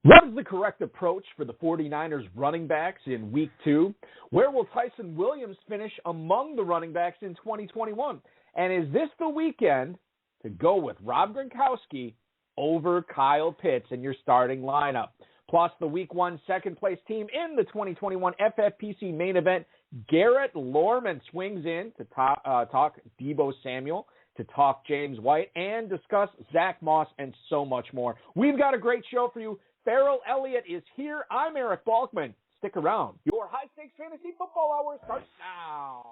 What is the correct approach for the 49ers running backs in Week 2? Where will Tyson Williams finish among the running backs in 2021? And is this the weekend to go with Rob Gronkowski over Kyle Pitts in your starting lineup? Plus, the Week 1 second-place team in the 2021 FFPC main event, Garrett Lorman, swings in to talk Deebo Samuel, to talk James White, and discuss Zach Moss and so much more. We've got a great show for you. Farrell Elliott is here. I'm Eric Balkman. Stick around. Your high-stakes fantasy football hour starts now.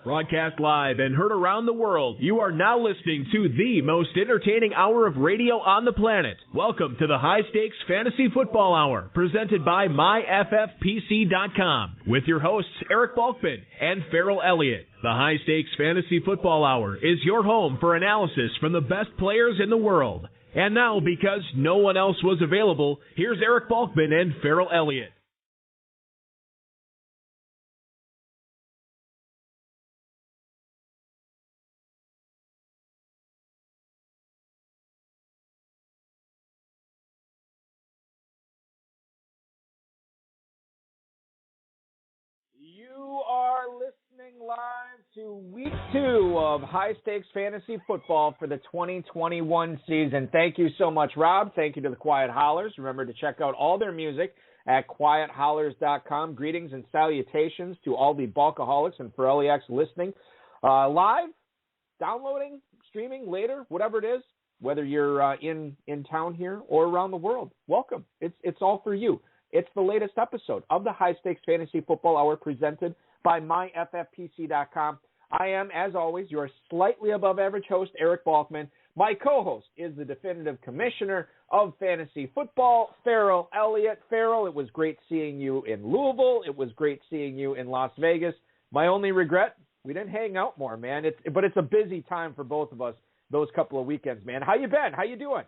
Broadcast live and heard around the world, you are now listening to the most entertaining hour of radio on the planet. Welcome to the High Stakes Fantasy Football Hour, presented by MyFFPC.com, with your hosts Eric Balkman and Farrell Elliott. The High Stakes Fantasy Football Hour is your home for analysis from the best players in the world. And now, because no one else was available, here's Eric Balkman and Farrell Elliott. You are listening live to Week 2 of High Stakes Fantasy Football for the 2021 season. Thank you so much, Rob. Thank you to the Quiet Hollers. Remember to check out all their music at quiethollers.com. Greetings and salutations to all the Balkaholics and Ferrelliacs listening live, downloading, streaming later, whatever it is, whether you're in town here or around the world. Welcome. It's all for you. It's the latest episode of the High Stakes Fantasy Football Hour presented by MyFFPC.com. I am, as always, your slightly above average host, Eric Balkman. My co-host is the definitive commissioner of fantasy football, Farrell Elliott. Farrell, it was great seeing you in Louisville. It was great seeing you in Las Vegas. My only regret, we didn't hang out more, man. But it's a busy time for both of us those couple of weekends, man. How you been? How you doing?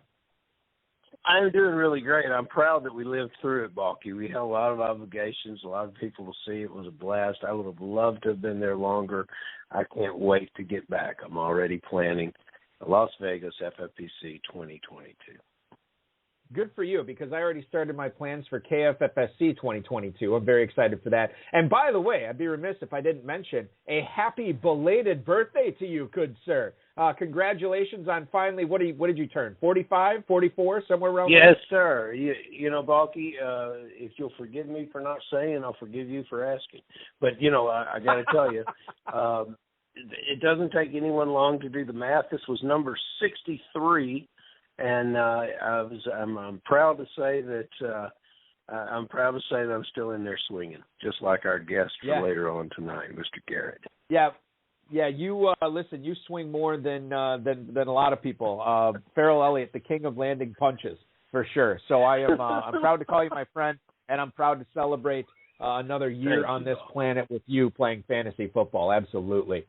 I'm doing really great. I'm proud that we lived through it, Balky. We had a lot of obligations, a lot of people to see. It was a blast. I would have loved to have been there longer. I can't wait to get back. I'm already planning Las Vegas FFPC 2022. Good for you, because I already started my plans for KFFSC 2022. I'm very excited for that. And by the way, I'd be remiss if I didn't mention a happy belated birthday to you, good sir. Congratulations on finally, what did you turn, 45, 44, somewhere around there? Yes, sir. You know, Balky, if you'll forgive me for not saying, I'll forgive you for asking. But, I got to tell you, it doesn't take anyone long to do the math. This was number 63. And I'm proud to say that I'm still in there swinging, just like our guest for later on tonight, Mr. Garrett. Yeah. You listen. You swing more than a lot of people. Farrell Elliott, the king of landing punches, for sure. So I'm proud to call you my friend, and I'm proud to celebrate another year on this planet with you playing fantasy football. Absolutely.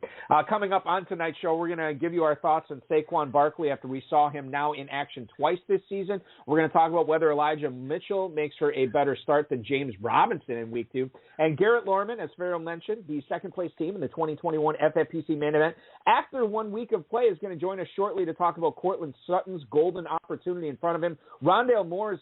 Coming up on tonight's show, we're going to give you our thoughts on Saquon Barkley after we saw him now in action twice this season. We're going to talk about whether Elijah Mitchell makes for a better start than James Robinson in Week 2. And Garrett Lorman, as Farrell mentioned, the second-place team in the 2021 FFPC main event, after 1 week of play, is going to join us shortly to talk about Cortland Sutton's golden opportunity in front of him, Rondale Moore's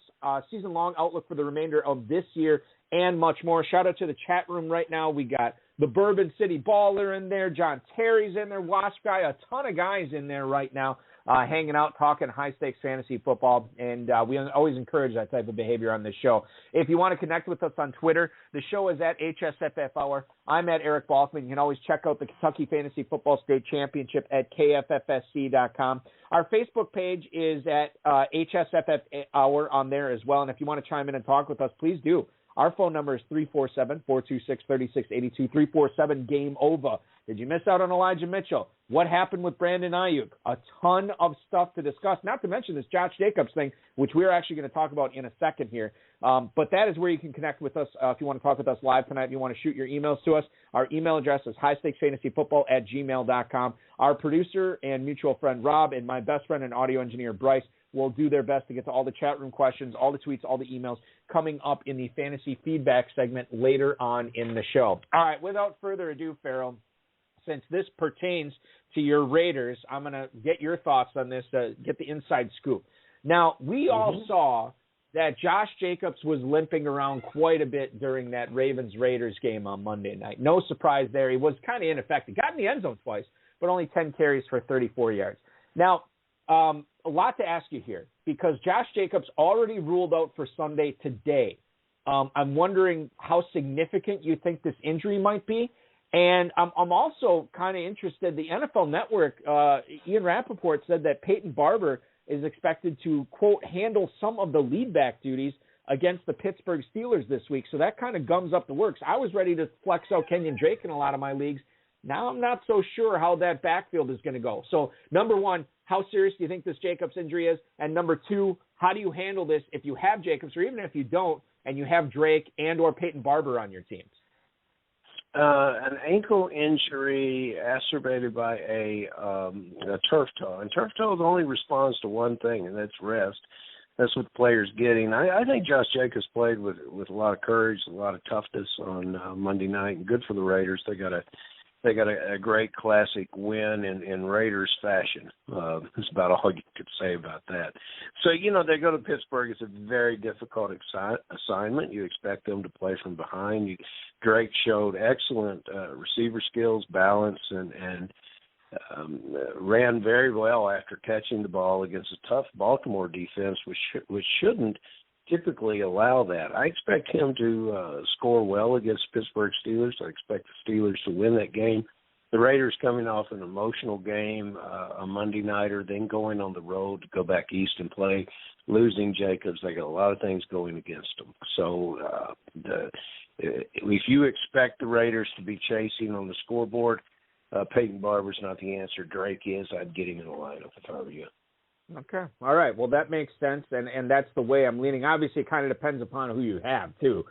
season-long outlook for the remainder of this year, and much more. Shout out to the chat room right now. We got the Bourbon City Baller in there. John Terry's in there. Wasp Guy. A ton of guys in there right now hanging out, talking high-stakes fantasy football. And we always encourage that type of behavior on this show. If you want to connect with us on Twitter, the show is at HSFF Hour. I'm at Eric Balkman. You can always check out the Kentucky Fantasy Football State Championship at KFFSC.com. Our Facebook page is at HSFF Hour on there as well. And if you want to chime in and talk with us, please do. Our phone number is 347-426-3682, 347-GAME-OVA. Did you miss out on Elijah Mitchell? What happened with Brandon Ayuk? A ton of stuff to discuss, not to mention this Josh Jacobs thing, which we're actually going to talk about in a second here. But that is where you can connect with us if you want to talk with us live tonight, if you want to shoot your emails to us. Our email address is highstakesfantasyfootball@gmail.com. Our producer and mutual friend Rob and my best friend and audio engineer Bryce will do their best to get to all the chat room questions, all the tweets, all the emails coming up in the fantasy feedback segment later on in the show. All right, without further ado, Farrell, since this pertains to your Raiders, I'm going to get your thoughts on this, get the inside scoop. Now, we all saw that Josh Jacobs was limping around quite a bit during that Ravens-Raiders game on Monday night. No surprise there. He was kind of ineffective. Got in the end zone twice, but only 10 carries for 34 yards. Now, a lot to ask you here because Josh Jacobs already ruled out for Sunday today. I'm wondering how significant you think this injury might be. And I'm also kind of interested. The NFL Network, Ian Rappaport said that Peyton Barber is expected to, quote, handle some of the lead back duties against the Pittsburgh Steelers this week. So that kind of gums up the works. I was ready to flex out Kenyon Drake in a lot of my leagues. Now I'm not so sure how that backfield is going to go. So, number one, how serious do you think this Jacobs injury is? And number two, how do you handle this if you have Jacobs or even if you don't and you have Drake and or Peyton Barber on your teams? An ankle injury exacerbated by a turf toe. And turf toe only responds to one thing, and that's rest. That's what the player's getting. I think Josh Jacobs played with a lot of courage, a lot of toughness on Monday night, and good for the Raiders. They got a great classic win in Raiders fashion. That's about all you could say about that. So, they go to Pittsburgh. It's a very difficult assignment. You expect them to play from behind. Drake showed excellent receiver skills, balance, and ran very well after catching the ball against a tough Baltimore defense, which shouldn't typically allow that. I expect him to score well against Pittsburgh Steelers. I expect the Steelers to win that game. The Raiders coming off an emotional game, a Monday nighter, then going on the road to go back east and play, losing Jacobs. They got a lot of things going against them. So if you expect the Raiders to be chasing on the scoreboard, Peyton Barber's not the answer. Drake is. I'd get him in the lineup if I were you. Okay. All right. Well, that makes sense, and that's the way I'm leaning. Obviously, it kind of depends upon who you have, too,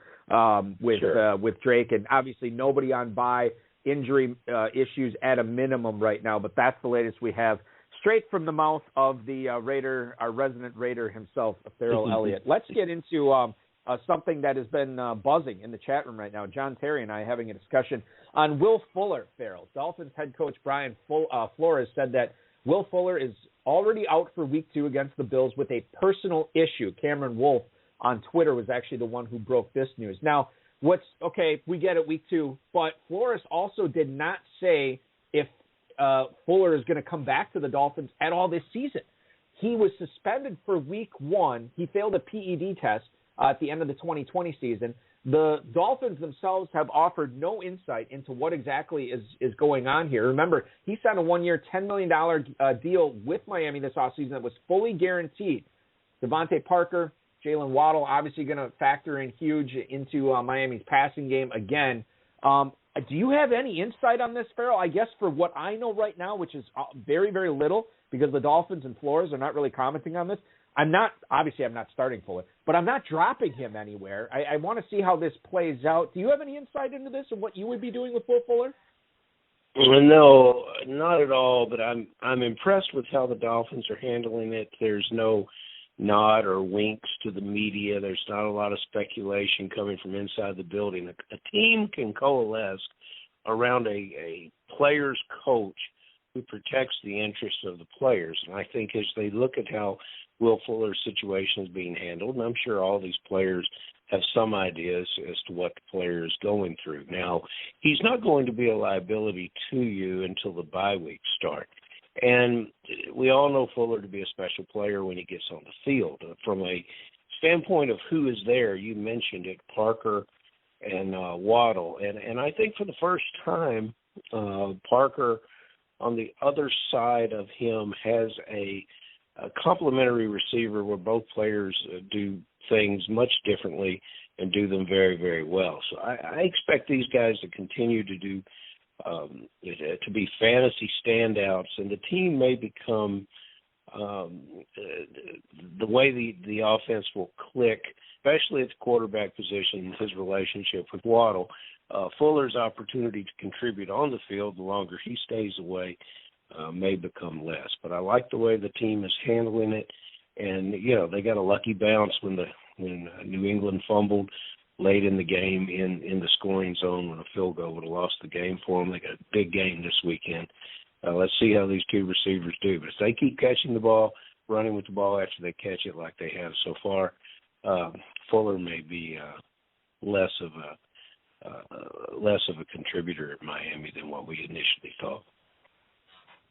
with Drake. And obviously nobody on bye, injury issues at a minimum right now, but that's the latest we have straight from the mouth of the Raider, our resident Raider himself, Farrell Elliott. Let's get into something that has been buzzing in the chat room right now. John Terry and I having a discussion on Will Fuller, Farrell. Dolphins head coach Brian Flores said that Will Fuller is already out for week 2 against the Bills with a personal issue. Cameron Wolf on Twitter was actually the one who broke this news. Now, we get it week 2, but Flores also did not say if Fuller is going to come back to the Dolphins at all this season. He was suspended for week 1. He failed a PED test at the end of the 2020 season. The Dolphins themselves have offered no insight into what exactly is going on here. Remember, he signed a 1-year, $10 million deal with Miami this offseason that was fully guaranteed. Devontae Parker, Jalen Waddle, obviously going to factor in huge into Miami's passing game again. Do you have any insight on this, Farrell? I guess for what I know right now, which is very, very little, because the Dolphins and Flores are not really commenting on this. I'm not starting Fuller, but I'm not dropping him anywhere. I want to see how this plays out. Do you have any insight into this and what you would be doing with Will Fuller? No, not at all, but I'm impressed with how the Dolphins are handling it. There's no nod or winks to the media. There's not a lot of speculation coming from inside the building. A team can coalesce around a player's coach who protects the interests of the players. And I think as they look at how Will Fuller's situation is being handled, and I'm sure all these players have some ideas as to what the player is going through. Now, he's not going to be a liability to you until the bye weeks start. And we all know Fuller to be a special player when he gets on the field. From a standpoint of who is there, you mentioned it, Parker and Waddle. And I think for the first time, Parker on the other side of him has a complementary receiver where both players do things much differently and do them very, very well. So I expect these guys to continue to do to be fantasy standouts, and the team may become the way the offense will click, especially at the quarterback position, his relationship with Waddle. Fuller's opportunity to contribute on the field, the longer he stays away, may become less. But I like the way the team is handling it, and they got a lucky bounce when New England fumbled late in the game in the scoring zone when a field goal would have lost the game for them. They got a big game this weekend. Let's see how these two receivers do. But if they keep catching the ball, running with the ball after they catch it like they have so far, Fuller may be less of a contributor at Miami than what we initially thought.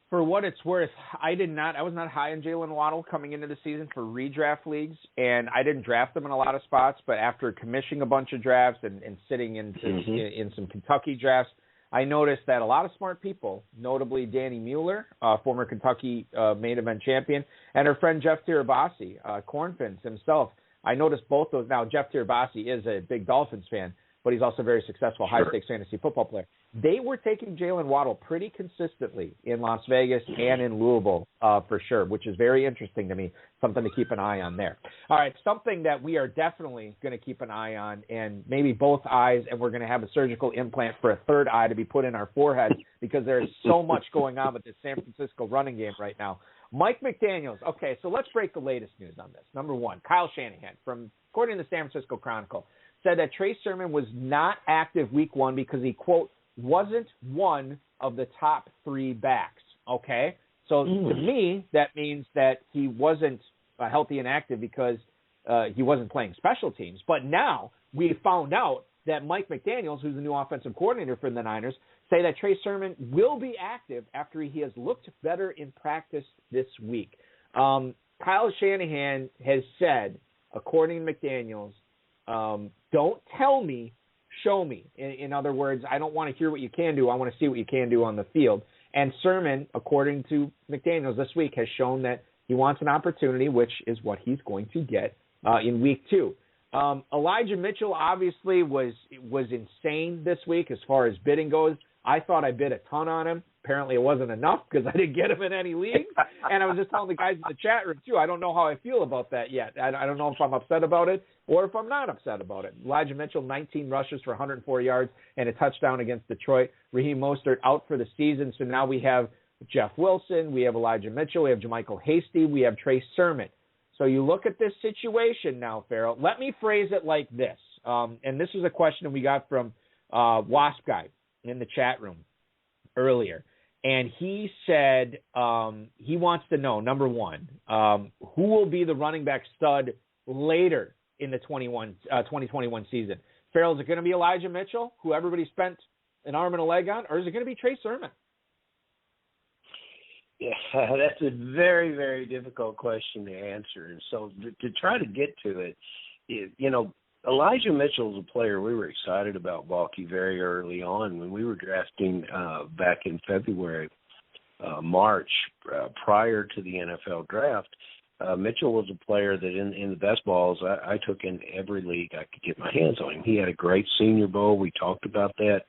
For what it's worth, I was not high on Jalen Waddle coming into the season for redraft leagues, and I didn't draft him in a lot of spots. But after commissioning a bunch of drafts and sitting in some Kentucky drafts, I noticed that a lot of smart people, notably Danny Mueller, former Kentucky main event champion, and her friend Jeff Tirabassi, Cornfins himself. I noticed both those. Now, Jeff Tirabassi is a big Dolphins fan, but he's also a very successful high-stakes fantasy football player. They were taking Jalen Waddle pretty consistently in Las Vegas and in Louisville for sure, which is very interesting to me, something to keep an eye on there. All right, something that we are definitely going to keep an eye on, and maybe both eyes, and we're going to have a surgical implant for a third eye to be put in our forehead because there is so much going on with the San Francisco running game right now. Mike McDaniels. Okay, so let's break the latest news on this. Number one, Kyle Shanahan, according to the San Francisco Chronicle, said that Trey Sermon was not active week one because he, quote, wasn't one of the top three backs. Okay? So to me, that means that he wasn't healthy and active because he wasn't playing special teams. But now we found out that Mike McDaniels, who's the new offensive coordinator for the Niners, say that Trey Sermon will be active after he has looked better in practice this week. Kyle Shanahan has said, according to McDaniels, don't tell me, show me. In other words, I don't want to hear what you can do. I want to see what you can do on the field. And Sermon, according to McDaniels this week, has shown that he wants an opportunity, which is what he's going to get in week two. Elijah Mitchell obviously was insane this week as far as bidding goes. I thought I bid a ton on him. Apparently it wasn't enough because I didn't get him in any leagues. And I was just telling the guys in the chat room, too, I don't know how I feel about that yet. I don't know if I'm upset about it or if I'm not upset about it. Elijah Mitchell, 19 rushes for 104 yards and a touchdown against Detroit. Raheem Mostert out for the season. So now we have Jeff Wilson, we have Elijah Mitchell, we have Jermichael Hasty, we have Trey Sermon. So you look at this situation now, Farrell. Let me phrase it like this. And this is a question we got from Wasp Guy in the chat room earlier. And he said he wants to know, number one, who will be the running back stud later in the 2021 season? Farrell, is it going to be Elijah Mitchell, who everybody spent an arm and a leg on, or is it going to be Trey Sermon? Yeah, that's a very, very difficult question to answer. And so to try to get to it, Elijah Mitchell is a player we were excited about, Balky, very early on when we were drafting back in February, March, prior to the NFL draft. Mitchell was a player that in the best balls I took in every league I could get my hands on him. He had a great Senior Bowl. We talked about that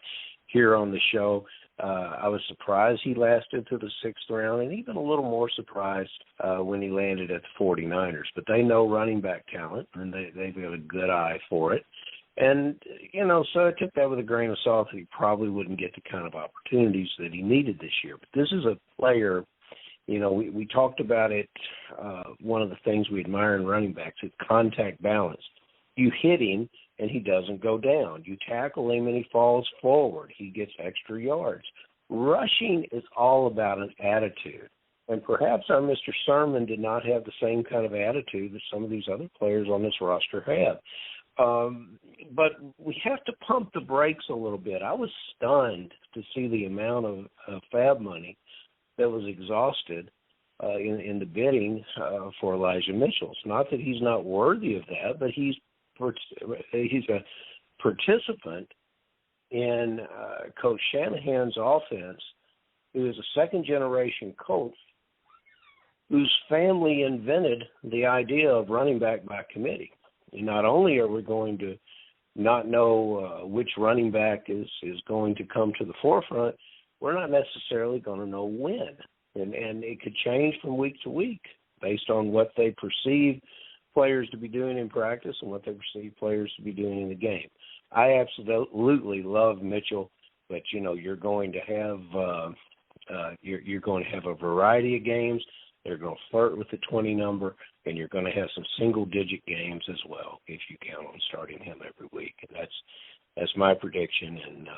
here on the show. I was surprised he lasted to the 6th round, and even a little more surprised when he landed at the 49ers. But they know running back talent, and they've got a good eye for it. And, so I took that with a grain of salt that he probably wouldn't get the kind of opportunities that he needed this year. But this is a player, we talked about it, one of the things we admire in running backs is contact balance. You hit him, and he doesn't go down. You tackle him, and he falls forward. He gets extra yards. Rushing is all about an attitude. And perhaps our Mr. Sermon did not have the same kind of attitude that some of these other players on this roster have. But we have to pump the brakes a little bit. I was stunned to see the amount of fab money that was exhausted in the bidding for Elijah Mitchell. It's not that he's not worthy of that, but he's a participant in Coach Shanahan's offense, who is a second-generation coach whose family invented the idea of running back by committee. And not only are we going to not know which running back is going to come to the forefront, we're not necessarily going to know when. And it could change from week to week based on what they perceive players to be doing in practice and what they perceive players to be doing in the game. I absolutely love Mitchell, but you're going to have you're going to have a variety of games. They're going to flirt with the 20 number, and you're going to have some single-digit games as well if you count on starting him every week. And that's my prediction, and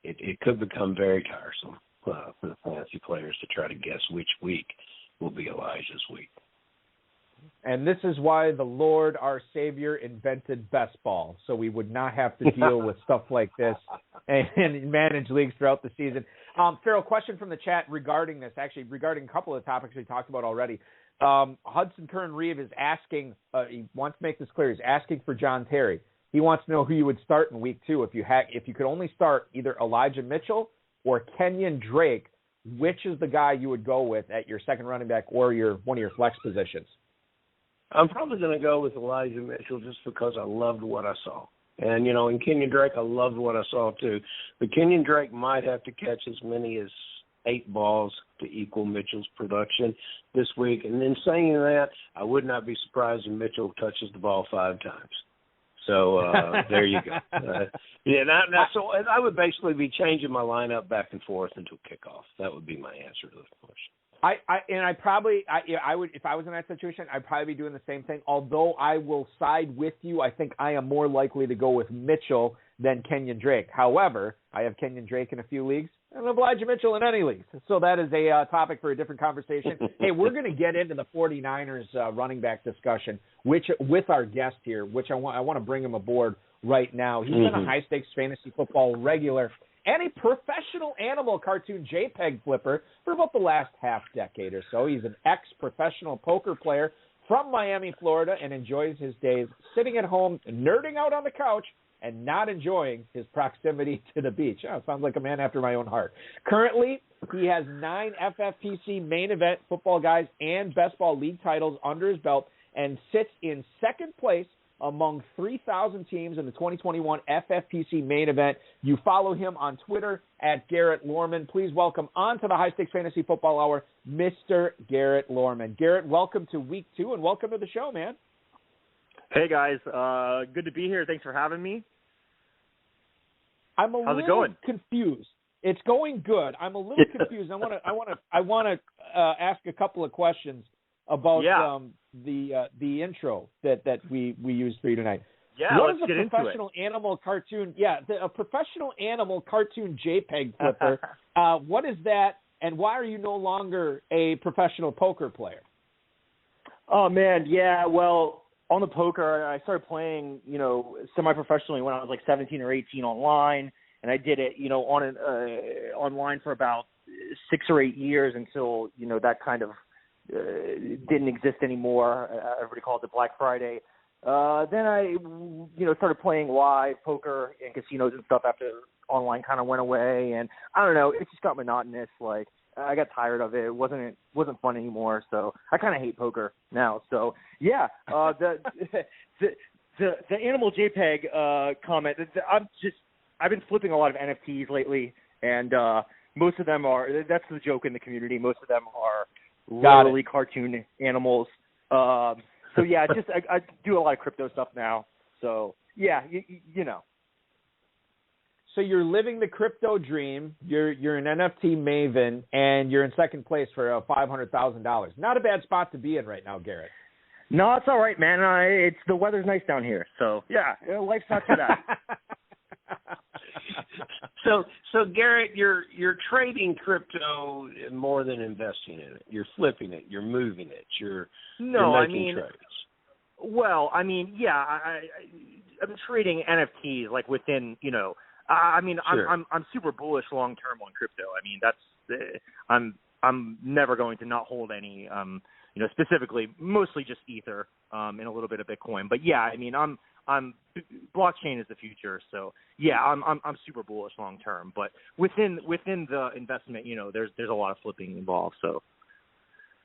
it could become very tiresome for the fantasy players to try to guess which week will be Elijah's week. And this is why the Lord, our Savior, invented best ball, so we would not have to deal with stuff like this and manage leagues throughout the season. Farrell, question from the chat regarding this, actually regarding a couple of topics we talked about already. Hudson Kern-Reeve is asking, he wants to make this clear, he's asking for John Terry. He wants to know who you would start in week 2. If you could only start either Elijah Mitchell or Kenyon Drake, which is the guy you would go with at your second running back or one of your flex positions? I'm probably going to go with Elijah Mitchell just because I loved what I saw. And, in Kenyon Drake, I loved what I saw too. But Kenyon Drake might have to catch as many as 8 balls to equal Mitchell's production this week. And in saying that, I would not be surprised if Mitchell touches the ball 5 times. So there you go. So I would basically be changing my lineup back and forth until kickoff. That would be my answer to the question. I would, if I was in that situation, I'd probably be doing the same thing. Although I will side with you, I think I am more likely to go with Mitchell than Kenyon Drake. However, I have Kenyon Drake in a few leagues and Elijah Mitchell in any leagues. So that is a topic for a different conversation. Hey, we're going to get into the 49ers running back discussion, with our guest here, which I want to bring him aboard right now. He's been a high-stakes fantasy football regular and a professional animal cartoon JPEG flipper for about the last half-decade or so. He's an ex-professional poker player from Miami, Florida, and enjoys his days sitting at home, nerding out on the couch, and not enjoying his proximity to the beach. Oh, sounds like a man after my own heart. Currently, he has 9 FFPC main event football guys and best ball league titles under his belt and sits in second place among 3,000 teams in the 2021 FFPC main event. You follow him on Twitter at Garrett Lorman. Please welcome on to the High Stakes Fantasy Football Hour, Mr. Garrett Lorman. Garrett, welcome to week 2 and welcome to the show, man. Hey guys, good to be here. Thanks for having me. I'm a little confused. It's going good. I'm a little confused. I want to ask a couple of questions about the intro that we used for you tonight. Yeah, what let's is a get into professional it. Animal cartoon? Yeah, a professional animal cartoon JPEG flipper. What is that, and why are you no longer a professional poker player? Oh man, yeah. Well, on the poker, I started playing, semi-professionally when I was like 17 or 18 online, and I did it, online for about 6 or 8 years until that kind of didn't exist anymore. Everybody called it Black Friday. Then I, started playing live poker in casinos and stuff after online kind of went away. And I don't know, it just got monotonous. Like I got tired of it. It wasn't fun anymore. So I kind of hate poker now. So yeah, the animal JPEG comment. I've been flipping a lot of NFTs lately, and most of them are. That's the joke in the community. Most of them are literally cartoon animals. So yeah, I do a lot of crypto stuff now. So yeah, you know. So you're living the crypto dream. You're an NFT maven, and you're in second place for $500,000. Not a bad spot to be in right now, Garrett. No, it's all right, man. It's the weather's nice down here, so yeah, life's not too bad. So Garrett, you're trading crypto more than investing in it. You're flipping it. You're moving it. You're making trades. Well, I mean, yeah, I'm trading NFTs like within, I mean, sure. I'm super bullish long term on crypto. I mean, that's I'm never going to not hold any, specifically mostly just Ether, and a little bit of Bitcoin. But yeah, I mean, I'm blockchain is the future. So yeah, I'm super bullish long term. But within the investment, there's a lot of flipping involved. So.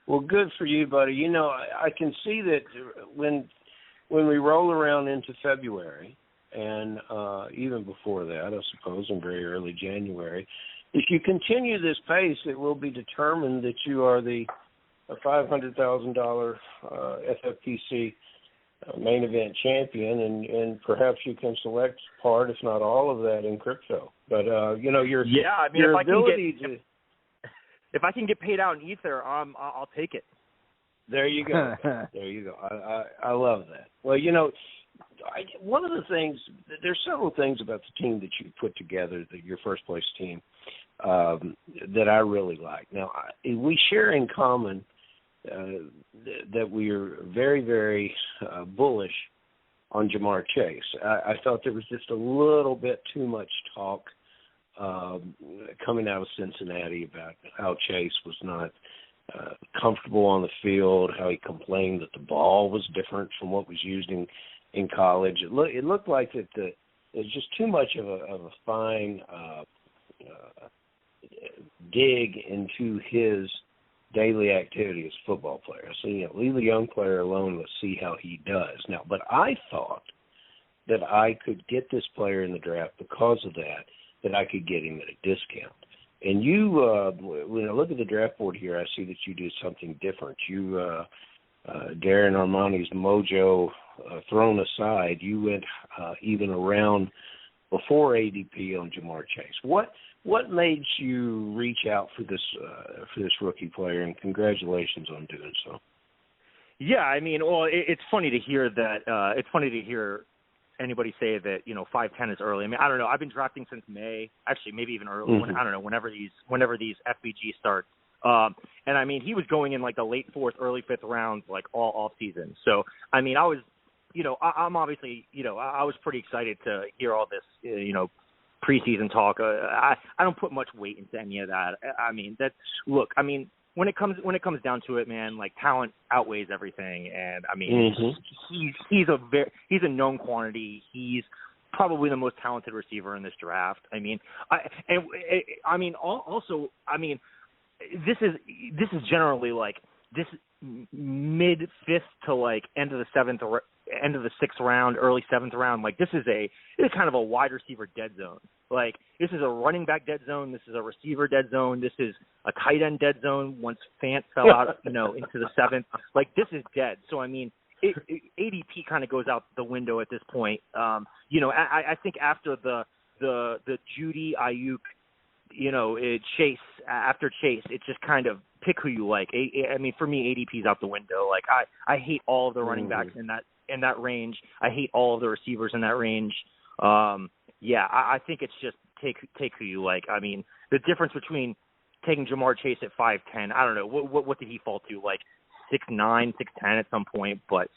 Well, good for you, buddy. I can see that when when we roll around into February, and even before that, I suppose, in very early January, if you continue this pace, it will be determined that you are a $500,000 FFPC main event champion, and perhaps you can select part, if not all of that, in crypto. But your ability if I can get paid out in Ether, I'll take it. There you go. There you go. I love that. Well, one of the things, there's several things about the team that you put together, your first place team, that I really like. Now, we share in common that we are very, very bullish on Jamar Chase. I thought there was just a little bit too much talk coming out of Cincinnati about how Chase was not comfortable on the field, how he complained that the ball was different from what was used in college. It looked like that it was just too much of a fine dig into his daily activity as a football player. So, leave the young player alone. Let's see how he does. Now, but I thought that I could get this player in the draft because of that I could get him at a discount. And you, when I look at the draft board here, I see that you do something different. You, Darren Armani's mojo thrown aside, you went even around before ADP on Jamar Chase. What made you reach out for this rookie player? And congratulations on doing so. Yeah, it's funny to hear that. It's funny to hear anybody say that 5'10" is early. I don't know. I've been drafting since May, actually maybe even early. Mm-hmm. I don't know, whenever these FBG starts. And he was going in like the late 4th, early 5th rounds, like all off season. So I was, I'm obviously, I was pretty excited to hear all this, preseason talk. I don't put much weight into any of that. When it comes down to it, man, like talent outweighs everything, and he's a known quantity. He's probably the most talented receiver in this draft. This is generally like this mid 5th to like end of the 7th or end of the 6th round, early 7th round. Like this is kind of a wide receiver dead zone. Like this is a running back dead zone. This is a receiver dead zone. This is a tight end dead zone. Once Fant fell out, into the 7th, like this is dead. So ADP kind of goes out the window at this point. I think after the Judy Ayuk, Chase, after Chase, it's just kind of pick who you like. For me, ADP's out the window. Like I hate all of the running backs in that range. I hate all of the receivers in that range. I think it's just take who you like. The difference between taking Jamar Chase at 5'10", I don't know, what did he fall to, like 6'9", 6'10" at some point? But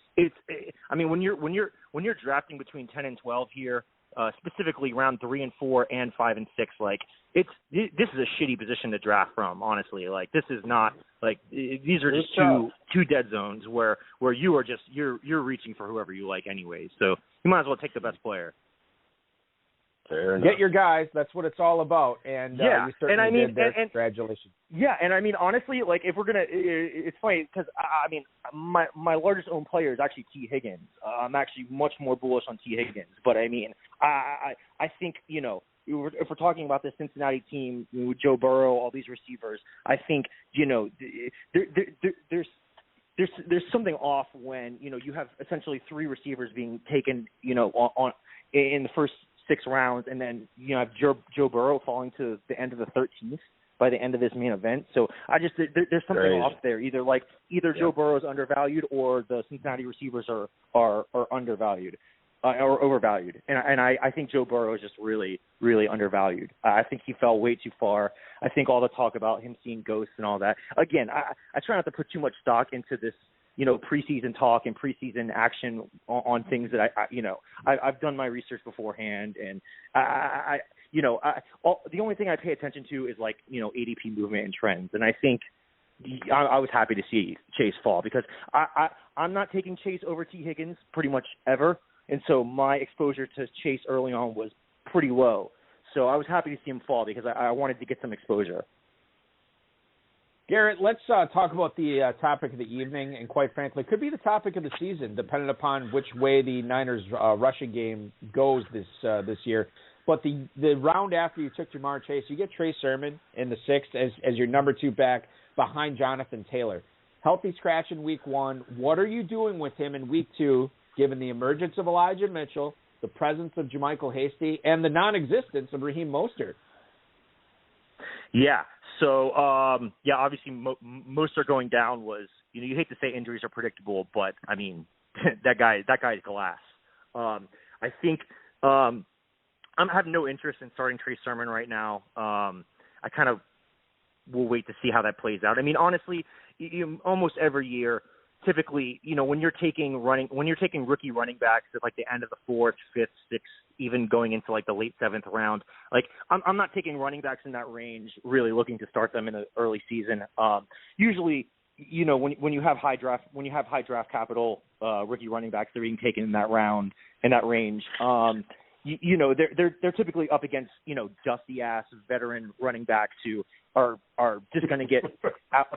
when you're drafting between 10 and 12 here, specifically round 3 and 4 and 5 and 6, like this is a shitty position to draft from, honestly. Like this is not like these are just two dead zones where you are just you're reaching for whoever you like anyways. So you might as well take the best player. Fair enough. Get your guys. That's what it's all about. And you certainly did there. Congratulations. Yeah, and honestly, like if we're gonna, it's funny because my largest owned player is actually T. Higgins. I'm actually much more bullish on T. Higgins, but I think if we're talking about the Cincinnati team with Joe Burrow, all these receivers, I think there's something off when you have essentially 3 receivers being taken on in the first 6 rounds, and then you have Joe Burrow falling to the end of the 13th by the end of this main event. So there's something off there. Either Joe Burrow is undervalued or the Cincinnati receivers are undervalued or overvalued. And I think Joe Burrow is just really, really undervalued. I think he fell way too far. I think all the talk about him seeing ghosts and all that. Again, I try not to put too much stock into this preseason talk and preseason action on things that I've done my research beforehand, and the only thing I pay attention to is ADP movement and trends, and I think I was happy to see Chase fall because I'm not taking Chase over T. Higgins pretty much ever, and so my exposure to Chase early on was pretty low. So I was happy to see him fall because I wanted to get some exposure. Garrett, let's talk about the topic of the evening, and quite frankly, could be the topic of the season, depending upon which way the Niners' rushing game goes this year. But the round after you took Jamar Chase, you get Trey Sermon in the 6th as your number 2 back behind Jonathan Taylor. Healthy scratch in week 1. What are you doing with him in week 2, given the emergence of Elijah Mitchell, the presence of JaMychal Hasty, and the non-existence of Raheem Mostert? Yeah. So, obviously Mostert going down was, you hate to say injuries are predictable, but I mean, that guy's glass. I think, I have no interest in starting Trey Sermon right now. I kind of will wait to see how that plays out. I mean, honestly, almost every year, typically, when you're taking rookie running backs at like the end of the 4th, 5th, 6th, even going into like the late 7th round, like I'm not taking running backs in that range, really looking to start them in the early season. Usually, when you have high draft capital, rookie running backs, they're being taken in that range. They're typically up against, dusty ass veteran running backs who are just going to get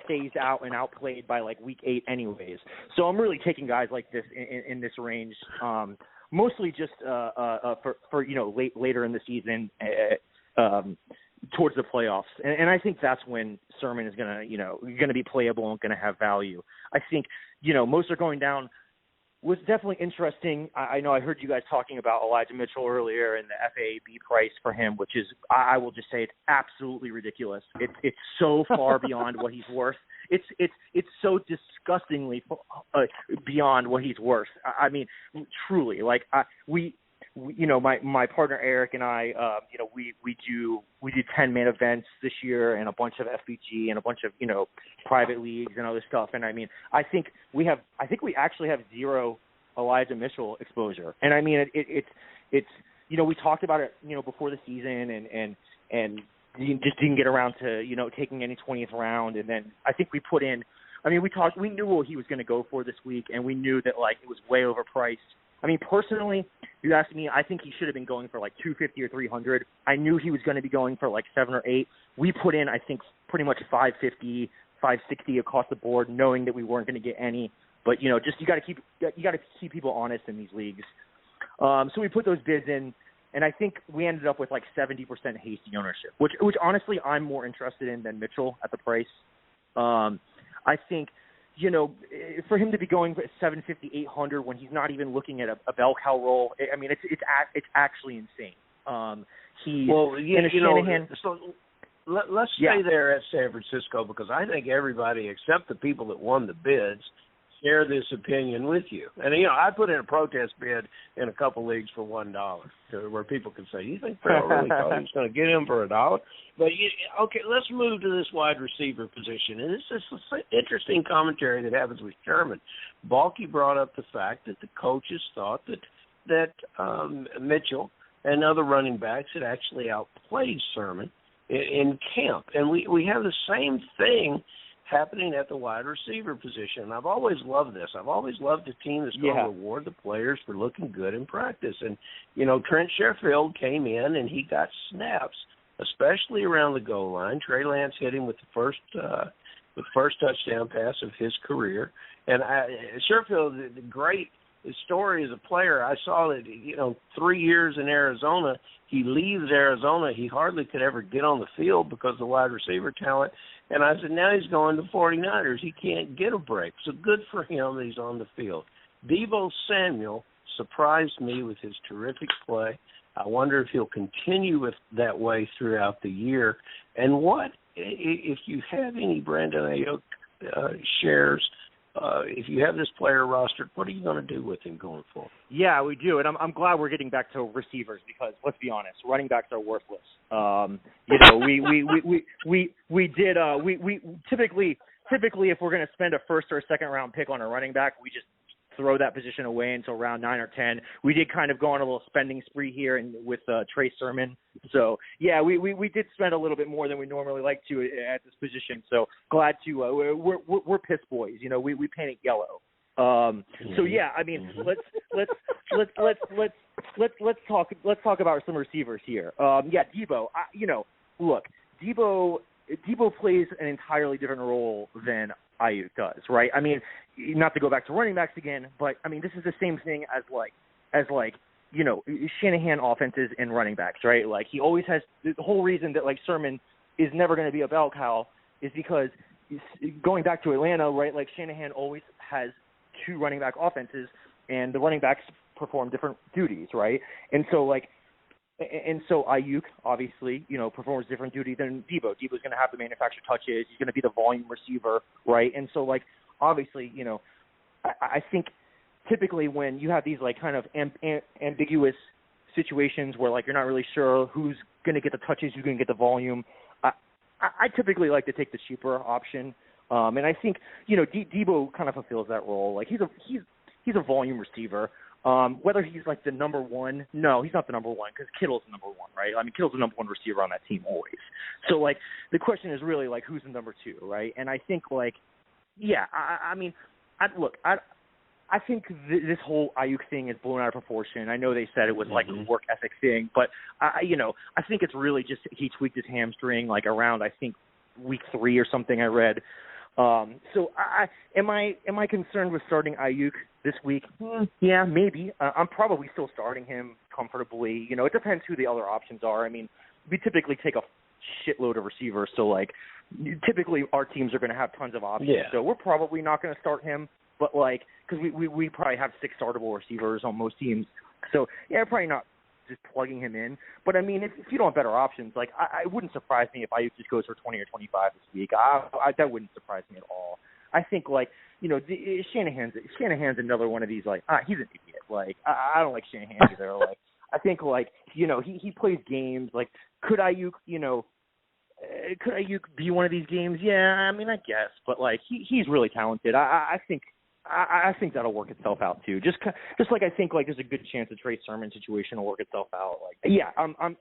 phased out and outplayed by like week 8 anyways. So I'm really taking guys like this in this range, mostly just for later in the season, towards the playoffs. And I think that's when Sermon is going to be playable and going to have value. I think, most are going down. Was definitely interesting. I know I heard you guys talking about Elijah Mitchell earlier and the FAAB price for him, which is, I will just say, it's absolutely ridiculous. It's so far beyond what he's worth. It's so disgustingly beyond what he's worth. I mean, truly, like my partner Eric and I, we do 10-man events this year and a bunch of FBG and a bunch of private leagues and other stuff. And I mean, I think we actually have zero Elijah Mitchell exposure. And I mean, it's we talked about it before the season and you just didn't get around to taking any 20th round. And then I think we put in. I mean, we knew what he was going to go for this week, and we knew that like it was way overpriced. I mean, personally, if you ask me, I think he should have been going for like 250 or 300. I knew he was going to be going for like 7 or 8. We put in, I think, pretty much 550, 560 across the board, knowing that we weren't going to get any. But just you got to keep people honest in these leagues. So we put those bids in, and I think we ended up with like 70% Hasty ownership, which honestly I'm more interested in than Mitchell at the price. I think. For him to be going for 750, 800 when he's not even looking at a bell cow roll, I mean, it's actually insane. Shanahan. So let's stay there at San Francisco, because I think everybody except the people that won the bids share this opinion with you. And I put in a protest bid in a couple leagues for $1, where people can say, "You think Farrell really thought he was going to get him for $1?" But okay, let's move to this wide receiver position. And this is an interesting commentary that happens with Sherman. Balky brought up the fact that the coaches thought that Mitchell and other running backs had actually outplayed Sermon in camp, and we have the same thing happening at the wide receiver position. And I've always loved this. I've always loved a team that's going to reward the players for looking good in practice. And, Trent Sherfield came in and he got snaps, especially around the goal line. Trey Lance hit him with the first touchdown pass of his career. And Sherfield, the great story as a player, I saw that, 3 years in Arizona, he leaves Arizona. He hardly could ever get on the field because of the wide receiver talent. And I said, now he's going to 49ers. He can't get a break. So good for him that he's on the field. Deebo Samuel surprised me with his terrific play. I wonder if he'll continue with that way throughout the year. And what, if you have any Brandon Ayuk shares, if you have this player rostered, what are you going to do with him going forward? Yeah, we do, and I'm glad we're getting back to receivers, because let's be honest, running backs are worthless. We typically if we're going to spend a first or a second round pick on a running back, we just throw that position away until round 9 or 10. We did kind of go on a little spending spree here with Trey Sermon. So yeah, we did spend a little bit more than we normally like to at this position. So glad to we're piss boys. We paint it yellow. So yeah, I mean, let's talk about some receivers here. Yeah, Deebo. Look, Deebo. Debo plays an entirely different role than Ayuk does, right? I mean, not to go back to running backs again, but I mean, this is the same thing as Shanahan offenses and running backs, right? Like, he always has the whole reason that like Sermon is never going to be a bell cow is because going back to Atlanta, right? Like, Shanahan always has two running back offenses, and the running backs perform different duties, right? And so Ayuk obviously, performs different duty than Debo. Debo's going to have the manufactured touches. He's going to be the volume receiver, right? And so, like, obviously, I think typically when you have these like kind of ambiguous situations where like you're not really sure who's going to get the touches, who's going to get the volume, I typically like to take the cheaper option. And I think Debo kind of fulfills that role. Like, he's a volume receiver. Whether he's like the number one, no, he's not the number one because Kittle's the number one, right? I mean, Kittle's the number one receiver on that team always. So like the question is really like who's the number two, right? And I think like, yeah, I think this whole Ayuk thing is blown out of proportion. I know they said it was like a work ethic thing, but I think it's really just he tweaked his hamstring like around I think week 3 or something. I read. So am I concerned with starting Ayuk this week? Yeah, maybe. I'm probably still starting him comfortably. It depends who the other options are. I mean, we typically take a shitload of receivers, so like typically our teams are going to have tons of options. Yeah. So we're probably not going to start him, but like because we probably have 6 startable receivers on most teams. So yeah, probably not just plugging him in. But I mean, if you don't have better options, like I wouldn't surprise me if Ayuk just goes for 20 or 25 this week. That wouldn't surprise me at all. I think like Shanahan's another one of these like he's an idiot. Like I don't like Shanahan either. Like I think like he plays games. Like could Ayuk be one of these games? Yeah, I mean I guess, but like he's really talented. I think that'll work itself out too. Just like I think like there's a good chance the Trey Sermon situation will work itself out. Like yeah,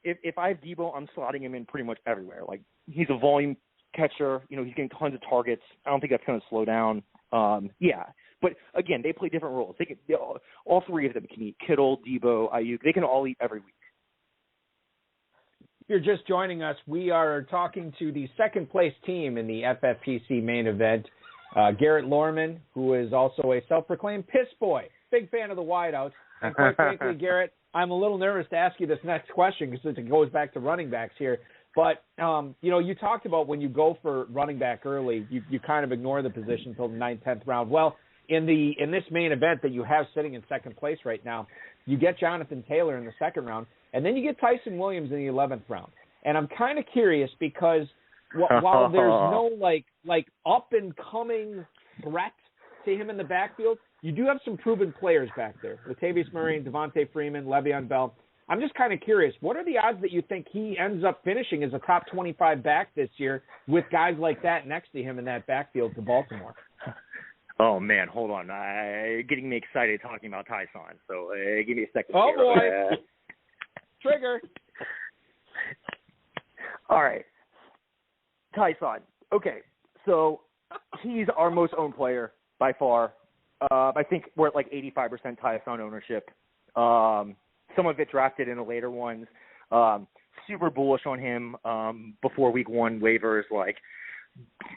if I have Debo, I'm slotting him in pretty much everywhere. Like he's a volume catcher. He's getting tons of targets. I don't think that's going to slow down. Yeah, but again, they play different roles. All 3 of them can eat. Kittle, Debo, Ayuk. They can all eat every week. If you're just joining us, we are talking to the second place team in the FFPC main event. Garrett Lorman, who is also a self-proclaimed piss boy, big fan of the wideouts. And quite frankly, Garrett, I'm a little nervous to ask you this next question because it goes back to running backs here. But, you talked about when you go for running back early, you kind of ignore the position until the 9th, 10th round. Well, in this main event that you have sitting in second place right now, you get Jonathan Taylor in the 2nd round, and then you get Tyson Williams in the 11th round. And I'm kind of curious because while there's no like up and coming threat to him in the backfield, you do have some proven players back there. Latavius Murray, Devontae Freeman, Le'Veon Bell. I'm just kind of curious, what are the odds that you think he ends up finishing as a top 25 back this year with guys like that next to him in that backfield to Baltimore? Oh, man, hold on. Getting me excited talking about Tyson. So give me a second. Oh, here. Boy. Trigger. All right. Tyson. Okay, so he's our most owned player by far. I think we're at like 85% Tyson ownership. Some of it drafted in the later ones. Super bullish on him before week 1 waivers. Like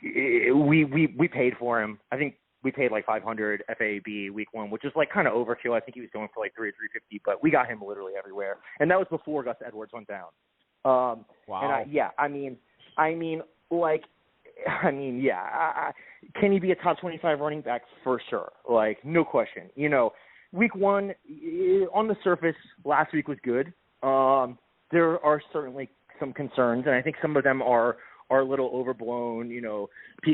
we paid for him. I think we paid like $500 FAB week 1, which is like kind of overkill. I think he was going for like $300 or $350, but we got him literally everywhere, and that was before Gus Edwards went down. Wow. And can he be a top 25 running back? For sure. Like, no question. Week 1, on the surface, last week was good. There are certainly some concerns, and I think some of them are a little overblown.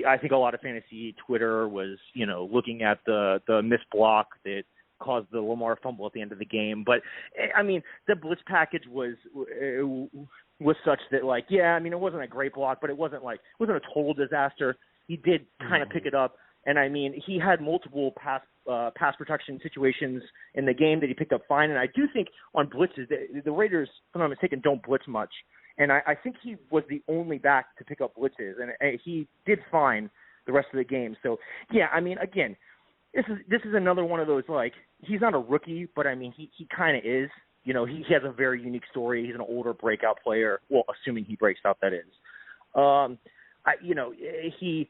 I think a lot of fantasy Twitter was, looking at the missed block that caused the Lamar fumble at the end of the game. But, I mean, the blitz package was such that, like, yeah, I mean, it wasn't a great block, but it wasn't a total disaster. He did kind of pick it up. And, I mean, he had multiple pass protection situations in the game that he picked up fine. And I do think on blitzes, the Raiders, if I'm not mistaken, don't blitz much. And I think he was the only back to pick up blitzes. And he did fine the rest of the game. So, yeah, I mean, again, this is another one of those, like, he's not a rookie, but, I mean, he kind of is. He has a very unique story. He's an older breakout player. Well, assuming he breaks out, that is. he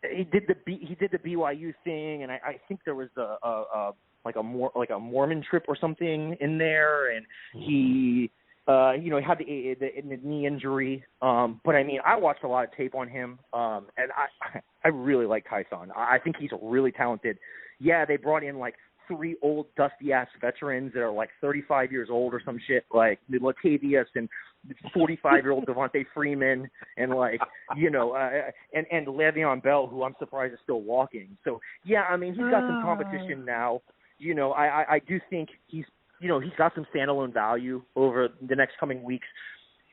did the BYU thing, and I think there was a Mormon trip or something in there, and he he had the knee injury. But I mean, I watched a lot of tape on him, and I really like Tyson. I think he's really talented. Yeah, they brought in like 3 old dusty-ass veterans that are like 35 years old or some shit, like Latavius and 45-year-old Devontae Freeman and and Le'Veon Bell, who I'm surprised is still walking. So, yeah, I mean, he's got some competition now. I do think he's got some standalone value over the next coming weeks.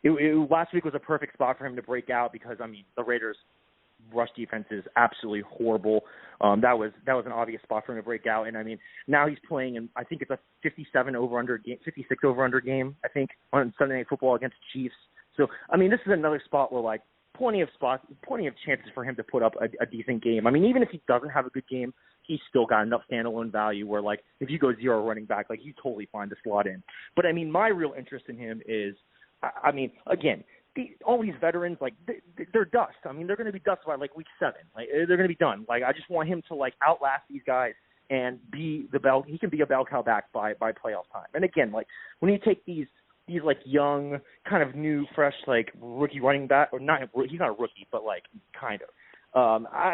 Last week was a perfect spot for him to break out because, I mean, the Raiders' rush defense is absolutely horrible. That was an obvious spot for him to break out, and I mean now he's playing in, I think it's a 56 over under game, I think, on Sunday Night Football against the Chiefs. So I mean this is another spot where like plenty of chances for him to put up a decent game. I mean even if he doesn't have a good game, he's still got enough standalone value where like if you go 0 running back, like he's totally fine to slot in. But I mean my real interest in him is, I mean again, all these veterans, like, they're dust. I mean, they're going to be dust by, like, week 7. Like, they're going to be done. Like, I just want him to, like, outlast these guys and he can be a bell cow back by playoff time. And, again, like, when you take these like, young, kind of new, fresh, like, rookie running back, or not, he's not a rookie, but, like, kind of.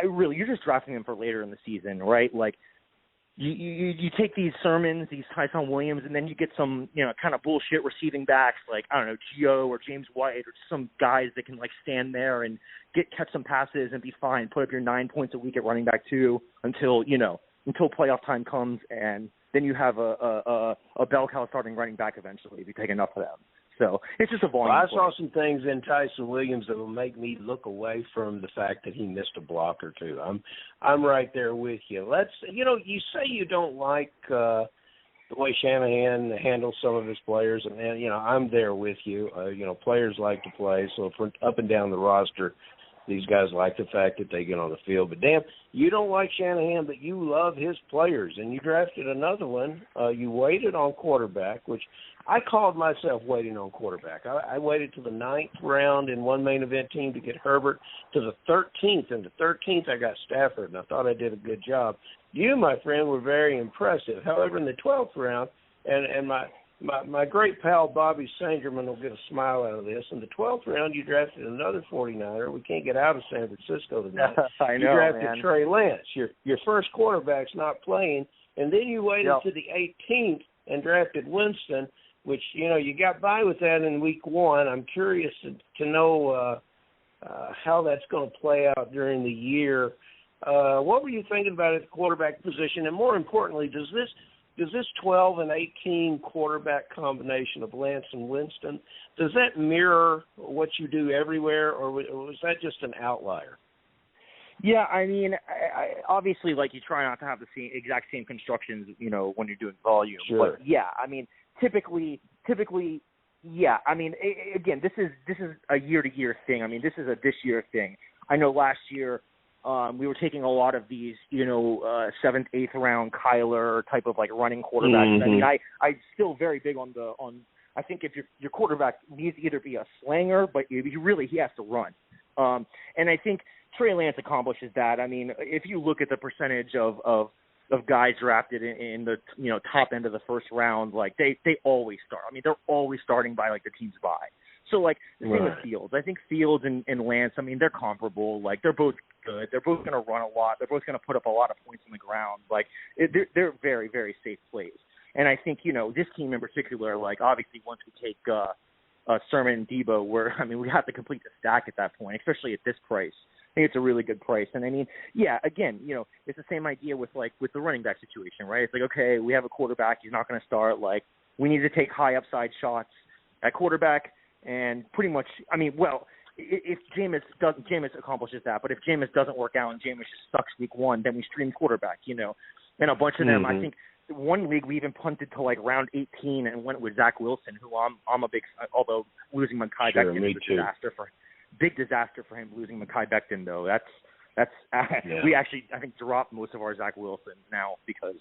You're just drafting him for later in the season, right? Like, You take these Sermons, these Tyson Williams, and then you get some, kind of bullshit receiving backs like, I don't know, Gio or James White or some guys that can, like, stand there and catch some passes and be fine, put up your 9 points a week at running back 2 until playoff time comes, and then you have a bell cow starting running back eventually if you take enough of them. So it's just a volume. Well, I saw some things in Tyson Williams that will make me look away from the fact that he missed a block or two. I'm right there with you. You say you don't like the way Shanahan handles some of his players, and I'm there with you. Players like to play, so up and down the roster, these guys like the fact that they get on the field. But damn, you don't like Shanahan, but you love his players, and you drafted another one. You waited on quarterback, which I called myself waiting on quarterback. I waited to the 9th round in one main event team to get Herbert, to the 13th. And the 13th, I got Stafford, and I thought I did a good job. You, my friend, were very impressive. However, in the 12th round, and my great pal Bobby Sangerman will get a smile out of this. In the 12th round, you drafted another 49er. We can't get out of San Francisco tonight. I know, you drafted man. Trey Lance. Your first quarterback's not playing. And then you waited to the 18th and drafted Winston, which, you got by with that in week 1. I'm curious to know how that's going to play out during the year. What were you thinking about at the quarterback position? And more importantly, does this 12 and 18 quarterback combination of Lance and Winston, does that mirror what you do everywhere, or was that just an outlier? Yeah, I mean, obviously, like, you try not to have the exact same constructions, when you're doing volume. Sure. But, yeah, I mean, typically, yeah. I mean, again, this is a year-to-year thing. I mean, this is a this-year thing. I know last year we were taking a lot of these, 7th, 8th round Kyler type of, like, running quarterbacks. Mm-hmm. I mean, I'm still very big on I think if your quarterback needs to either be a slanger, but he has to run. And I think Trey Lance accomplishes that. I mean, if you look at the percentage of guys drafted in the top end of the first round, like they always start. I mean, they're always starting by like the team's bye. So like the same with Fields. I think Fields and Lance, I mean, they're comparable. Like they're both good. They're both going to run a lot. They're both going to put up a lot of points on the ground. Like they're very, very safe plays. And I think this team in particular, like obviously once we take Sermon and Debo, we have to complete the stack at that point, especially at this price. I think it's a really good price. And I mean, yeah, again, it's the same idea with the running back situation, right? It's like, okay, we have a quarterback. He's not going to start. Like, we need to take high upside shots at quarterback. And pretty much, I mean, well, if Jameis accomplishes that, but if Jameis doesn't work out and Jameis just sucks week 1, then we stream quarterback, And a bunch of them, I think, one league we even punted to like round 18 and went with Zach Wilson, who I'm a big, although losing Mekhi Becton is a big disaster for him losing Mekhi Becton though. That's we actually I think dropped most of our Zach Wilson now because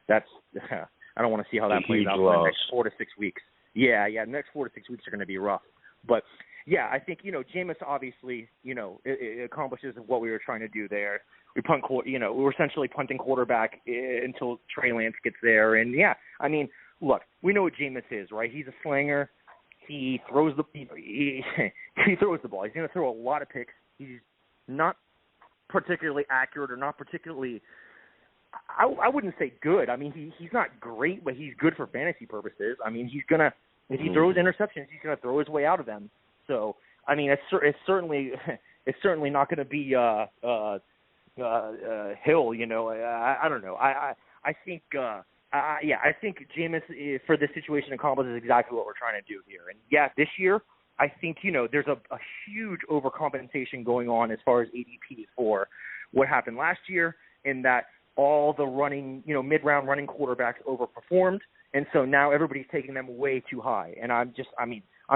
that's I don't want to see how that plays out for the next 4 to 6 weeks. Yeah, the next 4 to 6 weeks are going to be rough. But yeah, I think, Jameis obviously, it accomplishes what we were trying to do there. We we're essentially punting quarterback until Trey Lance gets there. And yeah, I mean, look, we know what Jameis is, right? He's a slinger. He throws he throws the ball. He's going to throw a lot of picks. He's not particularly accurate or not particularly, I wouldn't say good. I mean, he's not great, but he's good for fantasy purposes. I mean, if he throws interceptions, he's going to throw his way out of them. So, I mean, it's certainly not going to be Hill. I don't know. I think Jameis for this situation accomplishes exactly what we're trying to do here. And yeah, this year I think there's a huge overcompensation going on as far as ADP for what happened last year, in that all the running, mid-round running quarterbacks overperformed, and so now everybody's taking them way too high. And I'm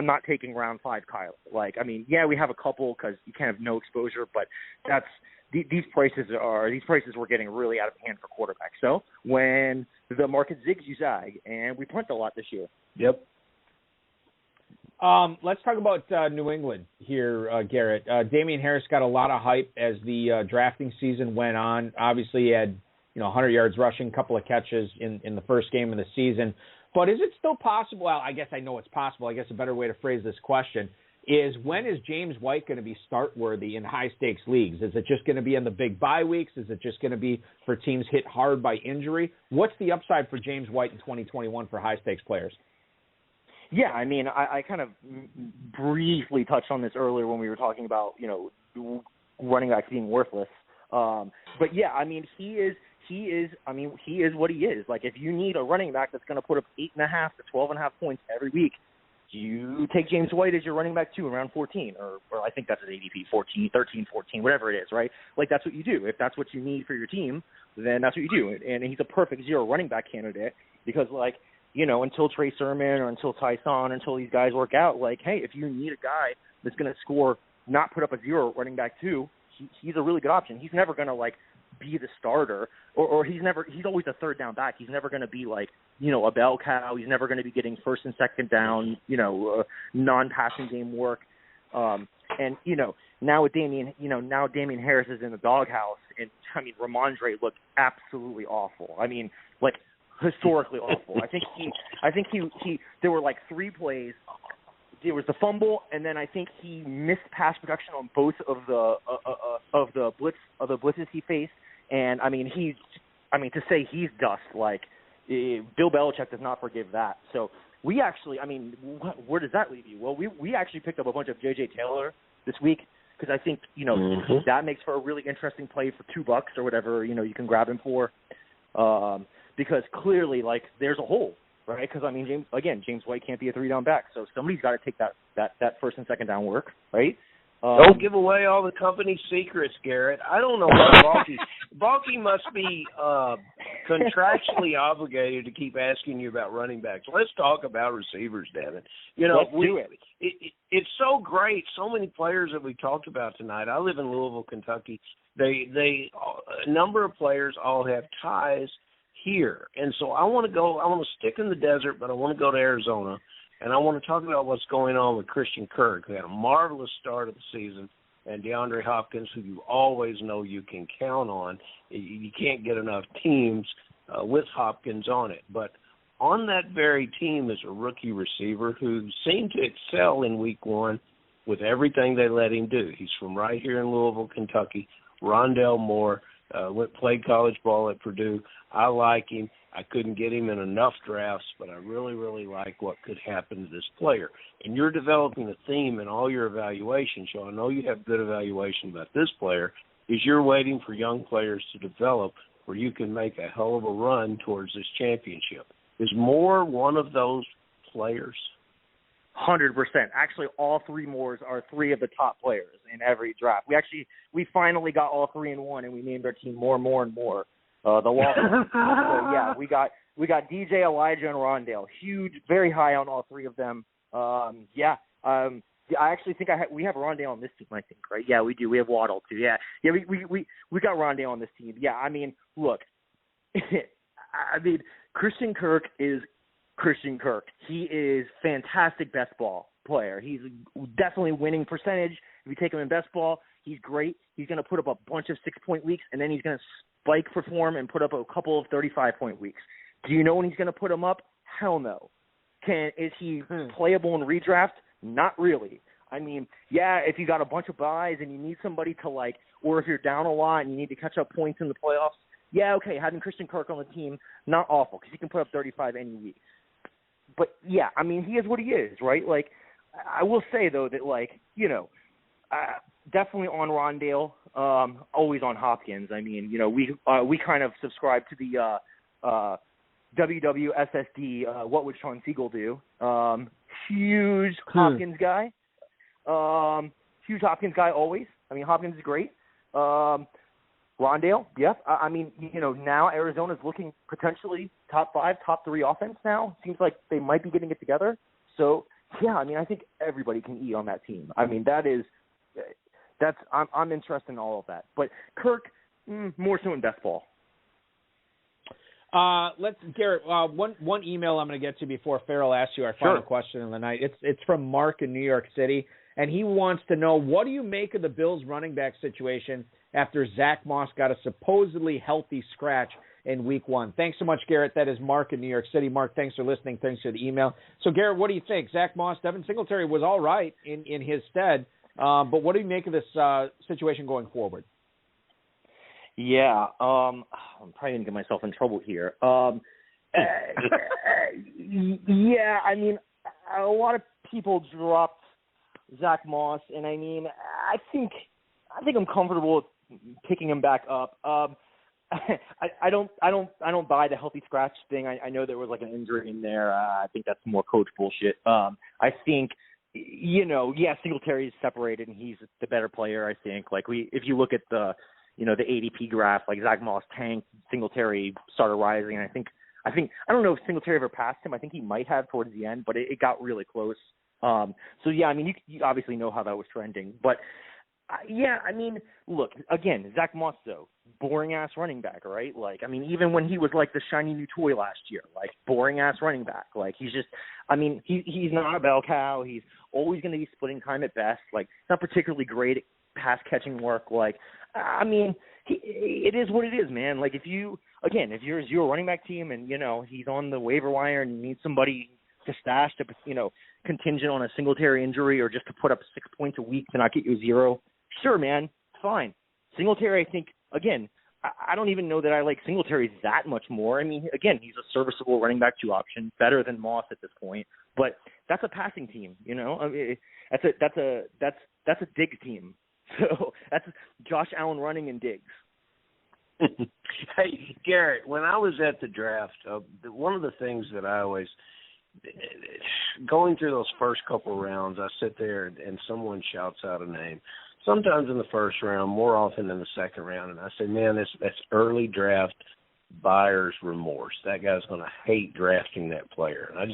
not taking round 5 Kyler. Yeah, we have a couple because you can't have no exposure, but these prices were getting really out of hand for quarterbacks. So when the market zigs, you zag, and we punt a lot this year. Yep. Let's talk about New England here, Garrett. Damian Harris got a lot of hype as the drafting season went on. Obviously, he had 100 yards rushing, a couple of catches in the first game of the season. But is it still possible? Well, I guess I know it's possible. I guess a better way to phrase this question is, when is James White going to be start-worthy in high-stakes leagues? Is it just going to be in the big bye weeks? Is it just going to be for teams hit hard by injury? What's the upside for James White in 2021 for high-stakes players? Yeah, I mean, I kind of briefly touched on this earlier when we were talking about, running backs being worthless. But yeah, I mean, he is what he is. Like, if you need a running back that's going to put up 8.5 to 12.5 points every week, you take James White as your running back 2 in round 14, or I think that's his ADP, 13, 14, whatever it is, right? Like, that's what you do. If that's what you need for your team, then that's what you do. And he's a perfect zero running back candidate because, until Trey Sermon or until Tyson, until these guys work out, hey, if you need a guy that's going to score, not put up a zero running back 2, he's a really good option. He's never going to, be the starter, or he's always a third down back. He's never going to be a bell cow. He's never going to be getting first and second down, non-passing game work. Now with Damian Harris is in the doghouse, and Ramondre looked absolutely awful. Historically awful. I think he there were 3 plays. There was the fumble, and then I think he missed pass protection on both of the blitzes he faced. And to say he's dust, Bill Belichick does not forgive that. So we actually, where does that leave you? Well, we actually picked up a bunch of J.J. Taylor this week because I think that makes for a really interesting play for $2 or whatever you can grab him for. Because clearly, there's a hole, right? Because James White can't be a 3-down back, so somebody's got to take that first and second down work, right? Don't give away all the company secrets, Garrett. I don't know what Balky must be contractually obligated to keep asking you about running backs. Let's talk about receivers, Devin. Let's do it. It's so great. So many players that we talked about tonight. I live in Louisville, Kentucky. A number of players all have ties here. And so I want to stick in the desert, but I want to go to Arizona. And I want to talk about what's going on with Christian Kirk, who had a marvelous start of the season, and Deandre Hopkins, who you always know you can count on. You can't get enough teams with Hopkins on it. But on that very team is a rookie receiver who seemed to excel in week 1 with everything they let him do. He's from right here in Louisville, Kentucky. Rondell Moore played college ball at Purdue. I like him. I couldn't get him in enough drafts, but I really, really like what could happen to this player. And you're developing a theme in all your evaluations, so I know you have good evaluation about this player, is you're waiting for young players to develop where you can make a hell of a run towards this championship. Is Moore one of those players? 100%. Actually, all 3 Moores are 3 of the top players in every draft. We finally got all 3 in one, and we named our team More, and More. The Waffle. So yeah, we got DJ, Elijah, and Rondale. Huge, very high on all 3 of them. I actually think we have Rondale on this team. I think, right? Yeah, we do. We have Waddle too. Yeah. We got Rondale on this team. Yeah, look, Christian Kirk is Christian Kirk. He is fantastic best ball. player. He's definitely winning percentage. If you take him in best ball, he's great. He's going to put up a bunch of 6-point weeks, and then he's going to spike perform and put up a couple of 35-point weeks. Do you know when he's going to put them up? Hell no. Is he playable in redraft? Not really. I mean, yeah, if you got a bunch of buys and you need somebody to or if you're down a lot and you need to catch up points in the playoffs, yeah, okay, having Christian Kirk on the team, not awful because he can put up 35 any week. But, yeah, I mean, he is what he is, right? I will say, though, that, definitely on Rondale, always on Hopkins. I mean, we kind of subscribe to the WWSSD, what would Sean Siegel do? Huge Hopkins guy. Huge Hopkins guy always. I mean, Hopkins is great. Rondale, yeah. I mean, now Arizona's looking potentially top 5, top 3 offense now. Seems like they might be getting it together. So, yeah, I mean, I think everybody can eat on that team. I mean, I'm interested in all of that. But Kirk, more so in best ball. Garrett, one email I'm going to get to before Farrell asks you our final question of the night. It's from Mark in New York City, and he wants to know, what do you make of the Bills running back situation after Zach Moss got a supposedly healthy scratch in week 1? Thanks so much, Garrett. That is Mark in New York City. Mark, thanks for listening. Thanks for the email. So, Garrett, what do you think? Zach Moss, Devin Singletary was all right in his stead, but what do you make of this situation going forward? Yeah, I'm probably going to get myself in trouble here. Yeah, I mean, a lot of people dropped Zach Moss, and I mean, I think I'm comfortable with picking him back up. I don't buy the healthy scratch thing. I know there was an injury in there. I think that's more coach bullshit. I think, Singletary's separated and he's the better player. I think if you look at the ADP graph, Zach Moss tanked, Singletary started rising. And I don't know if Singletary ever passed him. I think he might have towards the end, but it got really close. So yeah, I mean, you obviously know how that was trending, but yeah, I mean, look, again, Zach Moss, though, boring-ass running back, right? I mean, even when he was the shiny new toy last year, boring-ass running back. He's just, I mean, he's not a bell cow. He's always going to be splitting time at best. Not particularly great at pass-catching work. I mean, it is what it is, man. If you're a running back team and, he's on the waiver wire and you need somebody to stash to, contingent on a Singletary injury or just to put up 6 points a week to not get you 0, sure, man, fine. Singletary, I think, again, I don't even know that I like Singletary that much more. I mean, again, he's a serviceable running back 2 option, better than Moss at this point. But that's a passing team, I mean, that's a Diggs team. So that's Josh Allen running and Diggs. Hey, Garrett, when I was at the draft, one of the things that I always going through those first couple rounds, I sit there and someone shouts out a name. Sometimes in the first round, more often in the second round, and I say, man, that's early draft buyer's remorse. That guy's going to hate drafting that player. And I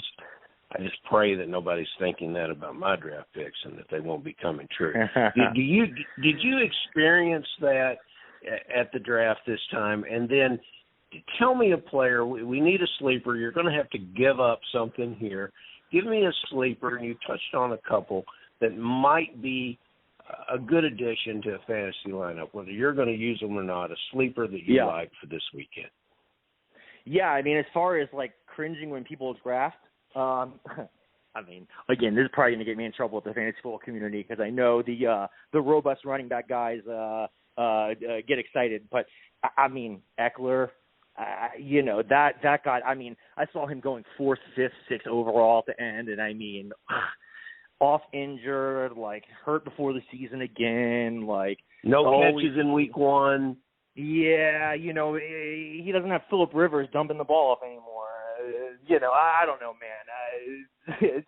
just pray that nobody's thinking that about my draft picks and that they won't be coming true. Did you experience that at the draft this time? And then tell me a player. We need a sleeper. You're going to have to give up something here. Give me a sleeper, and you touched on a couple that might be a good addition to a fantasy lineup, whether you're going to use them or not, a sleeper that you like for this weekend. Yeah, I mean, as far as cringing when people draft, I mean, again, this is probably going to get me in trouble with the fantasy football community because I know the robust running back guys get excited. But, I mean, Eckler, that guy, I mean, I saw him going 4th, 5th, 6th overall at the end, and I mean, off injured, hurt before the season again, no catches in week 1. Yeah, he doesn't have Phillip Rivers dumping the ball off anymore. I don't know, man. It's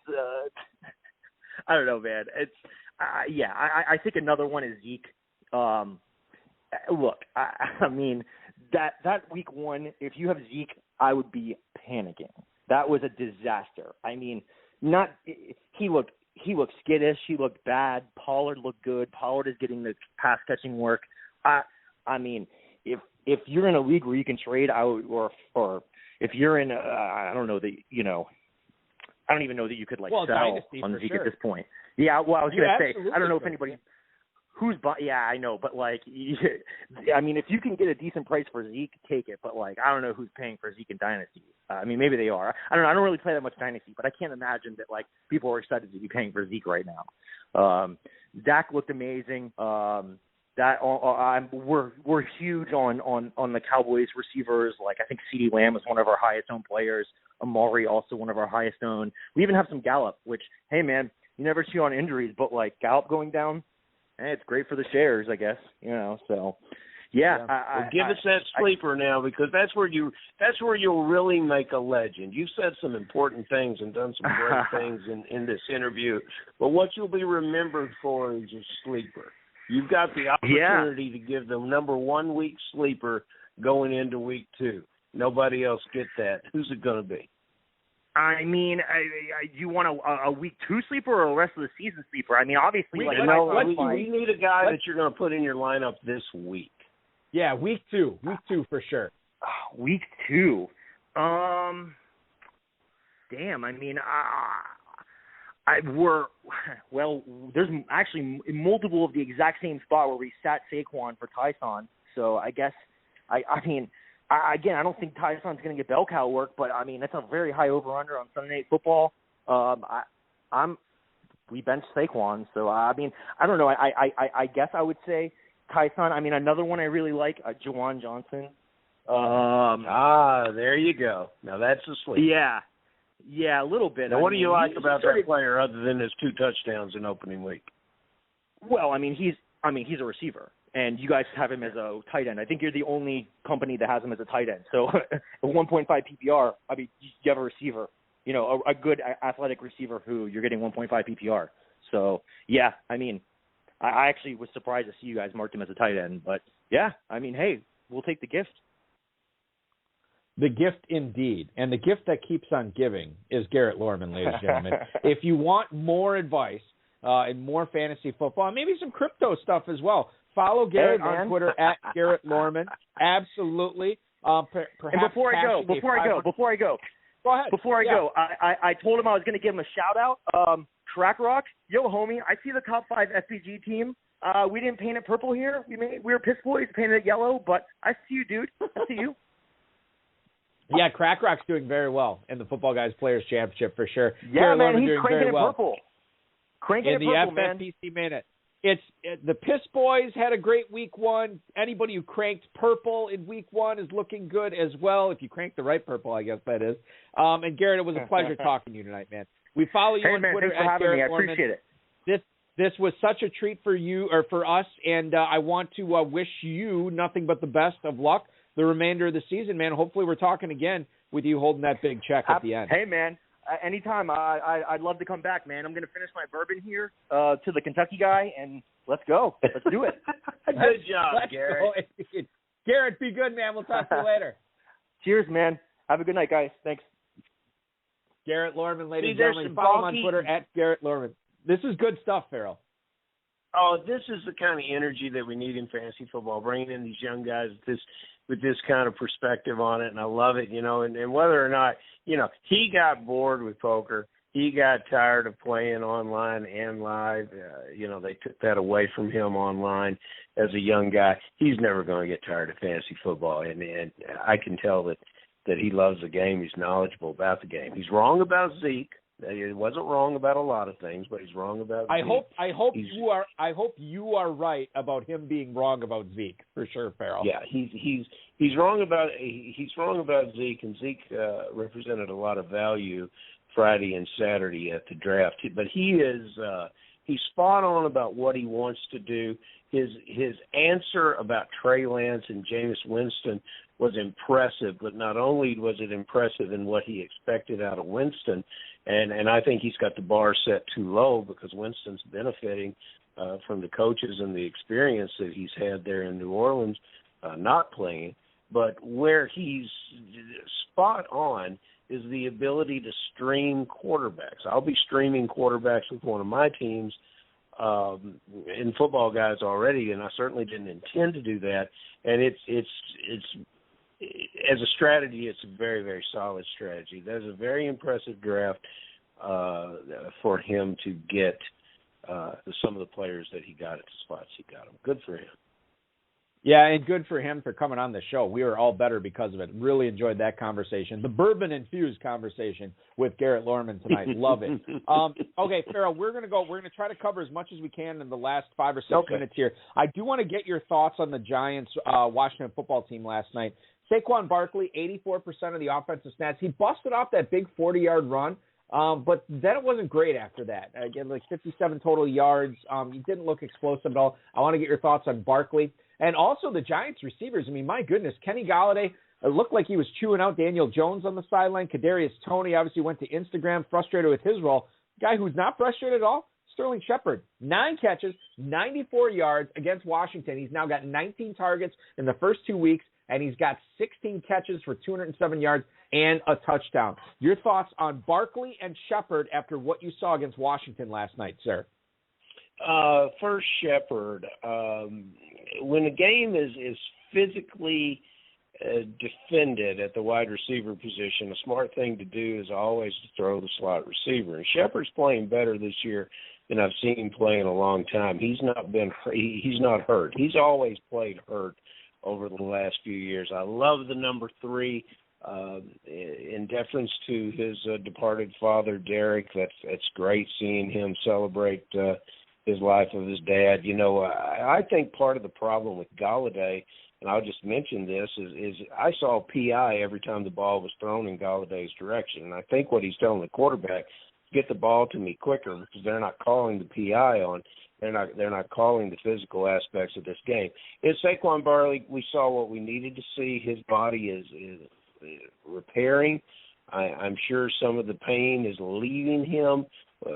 I don't know, man. It's I think another one is Zeke. Look, I mean that week 1, if you have Zeke, I would be panicking. That was a disaster. I mean, he looked skittish. He looked bad. Pollard looked good. Pollard is getting the pass catching work. I mean, if you're in a league where you can trade, I would, or if you're in, I don't know, I don't even know that you could sell Dynasty on for Zeke sure. at this point. Yeah, well, I was going to say, I don't know if could. anybody who's yeah, I know, but I mean, if you can get a decent price for Zeke, take it. But I don't know who's paying for Zeke in Dynasty. I mean, maybe they are. I don't know. I don't really play that much Dynasty, but I can't imagine that people are excited to be paying for Zeke right now. Dak looked amazing. We're huge on the Cowboys receivers. I think CeeDee Lamb is one of our highest owned players. Amari also one of our highest owned. We even have some Gallup, which, hey man, you never see on injuries, but Gallup going down, it's great for the shares, I guess. So yeah. Give us that sleeper now, because that's where you'll really make a legend. You've said some important things and done some great things in this interview, but what you'll be remembered for is your sleeper. You've got the opportunity to give the number 1 week sleeper going into week 2. Nobody else get that. Who's it going to be? I mean, you want a week 2 sleeper or a rest of the season sleeper? I mean, obviously, we need a guy that you're going to put in your lineup this week. Yeah, week 2. Week 2 for sure. Week 2. Damn. I mean, there's actually multiple of the exact same spot where we sat Saquon for Tyson. So I guess, I don't think Tyson's going to get bell cow work, but I mean, that's a very high over-under on Sunday Night Football. We benched Saquon, so I mean, I don't know. I guess I would say Tyson. I mean, another one I really like, Juwan Johnson. There you go. Now that's a sleep. Yeah, a little bit. Now, what do you like about that player other than his 2 touchdowns in opening week? Well, I mean, he's a receiver, and you guys have him as a tight end. I think you're the only company that has him as a tight end. So, a 1.5 PPR. I mean, you have a receiver, a good athletic receiver who you're getting 1.5 PPR. So, yeah, I mean, I actually was surprised to see you guys mark him as a tight end, but yeah, I mean, hey, we'll take the gift. The gift indeed. And the gift that keeps on giving is Garrett Lorman, ladies and gentlemen. If you want more advice and more fantasy football, and maybe some crypto stuff as well, follow Garrett on Twitter at Garrett Lorman. Absolutely. Perhaps and before I go, go ahead. I told him I was going to give him a shout out. Track Rock, yo homie, I see the top 5 FPG team. We didn't paint it purple here. We were piss boys, painted it yellow, but I see you, dude. I see you. Yeah, Crack Rock's doing very well in the Football Guys Players Championship for sure. Yeah, man, he's cranking it purple. Cranking it purple, man. In the FFPC minute. The Piss Boys had a great week 1. Anybody who cranked purple in week 1 is looking good as well. If you cranked the right purple, I guess that is. And Garrett, it was a pleasure talking to you tonight, man. We follow you on Twitter thanks for having me. I Lorman. appreciate it. This was such a treat for you or for us, and I want to wish you nothing but the best of luck the remainder of the season, man. Hopefully we're talking again with you holding that big check at the end. Hey, man, anytime. I'd love to come back, man. I'm going to finish my bourbon here to the Kentucky guy, and let's go. Let's do it. Good job, Garrett. Garrett, be good, man. We'll talk to you later. Cheers, man. Have a good night, guys. Thanks. Garrett Lorman, ladies and gentlemen. Follow him on Twitter at Garrett Lorman. This is good stuff, Farrell. Oh, this is the kind of energy that we need in fantasy football, bringing in these young guys with this kind of perspective on it, and I love it, and whether or not, he got bored with poker. He got tired of playing online and live. They took that away from him online as a young guy. He's never going to get tired of fantasy football, and I can tell that he loves the game. He's knowledgeable about the game. He's wrong about Zeke. He wasn't wrong about a lot of things, but he's wrong about Zeke. I hope you are right about him being wrong about Zeke for sure, Farrell. Yeah, he's wrong about Zeke, and Zeke represented a lot of value Friday and Saturday at the draft. But he's spot on about what he wants to do. His answer about Trey Lance and Jameis Winston was impressive, but not only was it impressive in what he expected out of Winston, and I think he's got the bar set too low because Winston's benefiting from the coaches and the experience that he's had there in New Orleans not playing. But where he's spot on is the ability to stream quarterbacks. I'll be streaming quarterbacks with one of my teams in Football Guys already, and I certainly didn't intend to do that. And it's as a strategy, it's a very, very solid strategy. There's a very impressive draft. for him to get some of the players that he got at the spots he got them. Good for him. Yeah, and good for him for coming on the show. We were all better because of it. Really enjoyed that conversation. The bourbon-infused conversation with Garrett Lorman tonight. Love it. Okay, Farrell, we're going to try to cover as much as we can in the last 5 or 6 minutes here. I do want to get your thoughts on the Giants' Washington football team last night. Saquon Barkley, 84% of the offensive stats. He busted off that big 40-yard run, but then it wasn't great after that. Again, like 57 total yards. He didn't look explosive at all. I want to get your thoughts on Barkley. And also the Giants receivers. I mean, my goodness, Kenny Golladay looked like he was chewing out Daniel Jones on the sideline. Kadarius Toney obviously went to Instagram, frustrated with his role. Guy who's not frustrated at all, Sterling Shepard. 9 catches, 94 yards against Washington. He's now got 19 targets in the first 2 weeks, and he's got 16 catches for 207 yards and a touchdown. Your thoughts on Barkley and Shepard after what you saw against Washington last night, sir? First, Shepard. When a game is physically defended at the wide receiver position, a smart thing to do is always to throw the slot receiver. And Shepard's playing better this year than I've seen him play in a long time. He's not hurt. He's always played hurt over the last few years. I love the number 3. In deference to his departed father, Derek, that's great seeing him celebrate his life of his dad. You know, I think part of the problem with Golladay, and I'll just mention this, is I saw PI every time the ball was thrown in Galladay's direction. And I think what he's telling the quarterback, get the ball to me quicker, because they're not calling the PI on. They're not calling the physical aspects of this game. In Saquon Barkley, we saw what we needed to see. His body is repairing. I'm sure some of the pain is leaving him.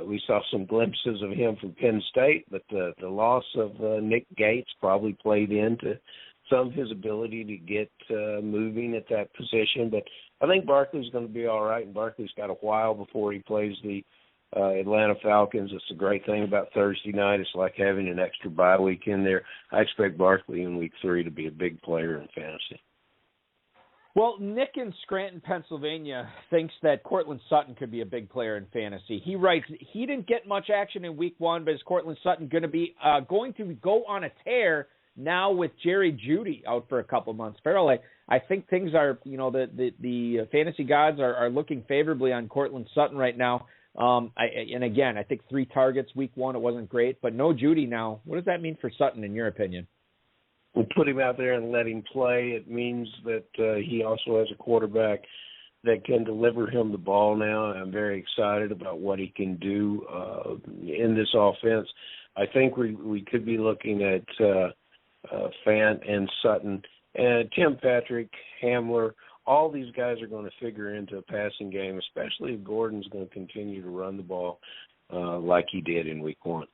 We saw some glimpses of him from Penn State, but the loss of Nick Gates probably played into some of his ability to get moving at that position. But I think Barkley's going to be all right, and Barkley's got a while before he plays the Atlanta Falcons. It's a great thing about Thursday night. It's like having an extra bye week in there. I expect Barkley in week 3 to be a big player in fantasy. Well, Nick in Scranton, Pennsylvania, thinks that Cortland Sutton could be a big player in fantasy. He writes, he didn't get much action in week 1, but is Cortland Sutton going to go on a tear now with Jerry Jeudy out for a couple months? Farrell, I think things are, the fantasy gods are looking favorably on Cortland Sutton right now. And again, I think 3 targets week 1, it wasn't great, but no Jeudy now. What does that mean for Sutton in your opinion? We put him out there and let him play. It means that he also has a quarterback that can deliver him the ball now. I'm very excited about what he can do in this offense. I think we could be looking at Fant and Sutton and Tim Patrick, Hamler. All these guys are going to figure into a passing game, especially if Gordon's going to continue to run the ball like he did in week 1.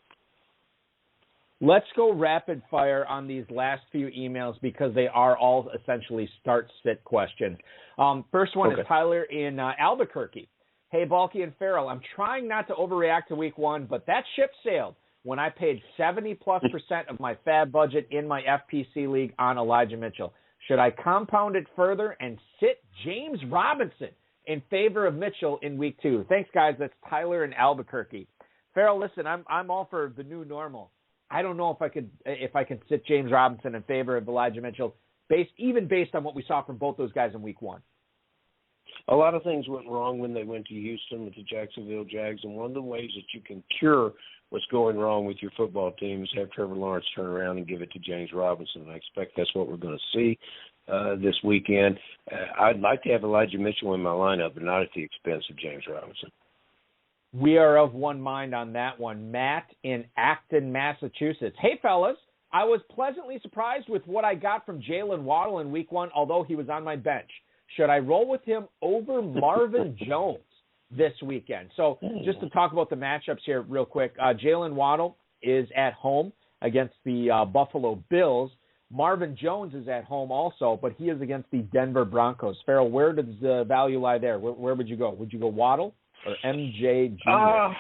Let's go rapid fire on these last few emails because they are all essentially start-sit questions. First one is Tyler in Albuquerque. Hey, Balky and Farrell, I'm trying not to overreact to week 1, but that ship sailed when I paid 70+% of my fab budget in my FPC league on Elijah Mitchell. Should I compound it further and sit James Robinson in favor of Mitchell in week 2? Thanks, guys. That's Tyler in Albuquerque. Farrell, listen, I'm all for the new normal. I don't know if I can sit James Robinson in favor of Elijah Mitchell, based on what we saw from both those guys in week 1. A lot of things went wrong when they went to Houston with the Jacksonville Jags, and one of the ways that you can cure what's going wrong with your football team is have Trevor Lawrence turn around and give it to James Robinson. I expect that's what we're going to see this weekend. I'd like to have Elijah Mitchell in my lineup, but not at the expense of James Robinson. We are of one mind on that one. Matt in Acton, Massachusetts. Hey, fellas, I was pleasantly surprised with what I got from Jalen Waddle in week 1, although he was on my bench. Should I roll with him over Marvin Jones this weekend? So just to talk about the matchups here real quick, Jalen Waddle is at home against the Buffalo Bills. Marvin Jones is at home also, but he is against the Denver Broncos. Farrell, where does the value lie there? Where would you go? Would you go Waddle or MJ Jr.?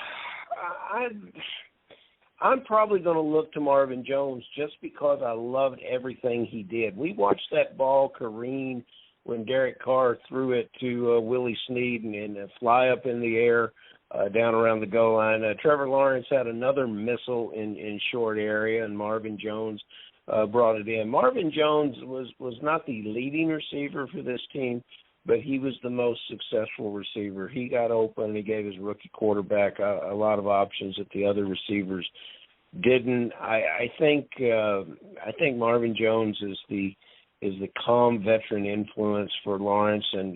I'm probably going to look to Marvin Jones just because I loved everything he did. We watched that ball careen when Derek Carr threw it to Willie Snead and fly up in the air down around the goal line. Trevor Lawrence had another missile in short area, and Marvin Jones brought it in. Marvin Jones was not the leading receiver for this team, but he was the most successful receiver. He got open, and he gave his rookie quarterback a lot of options that the other receivers didn't. I think Marvin Jones is the calm veteran influence for Lawrence. And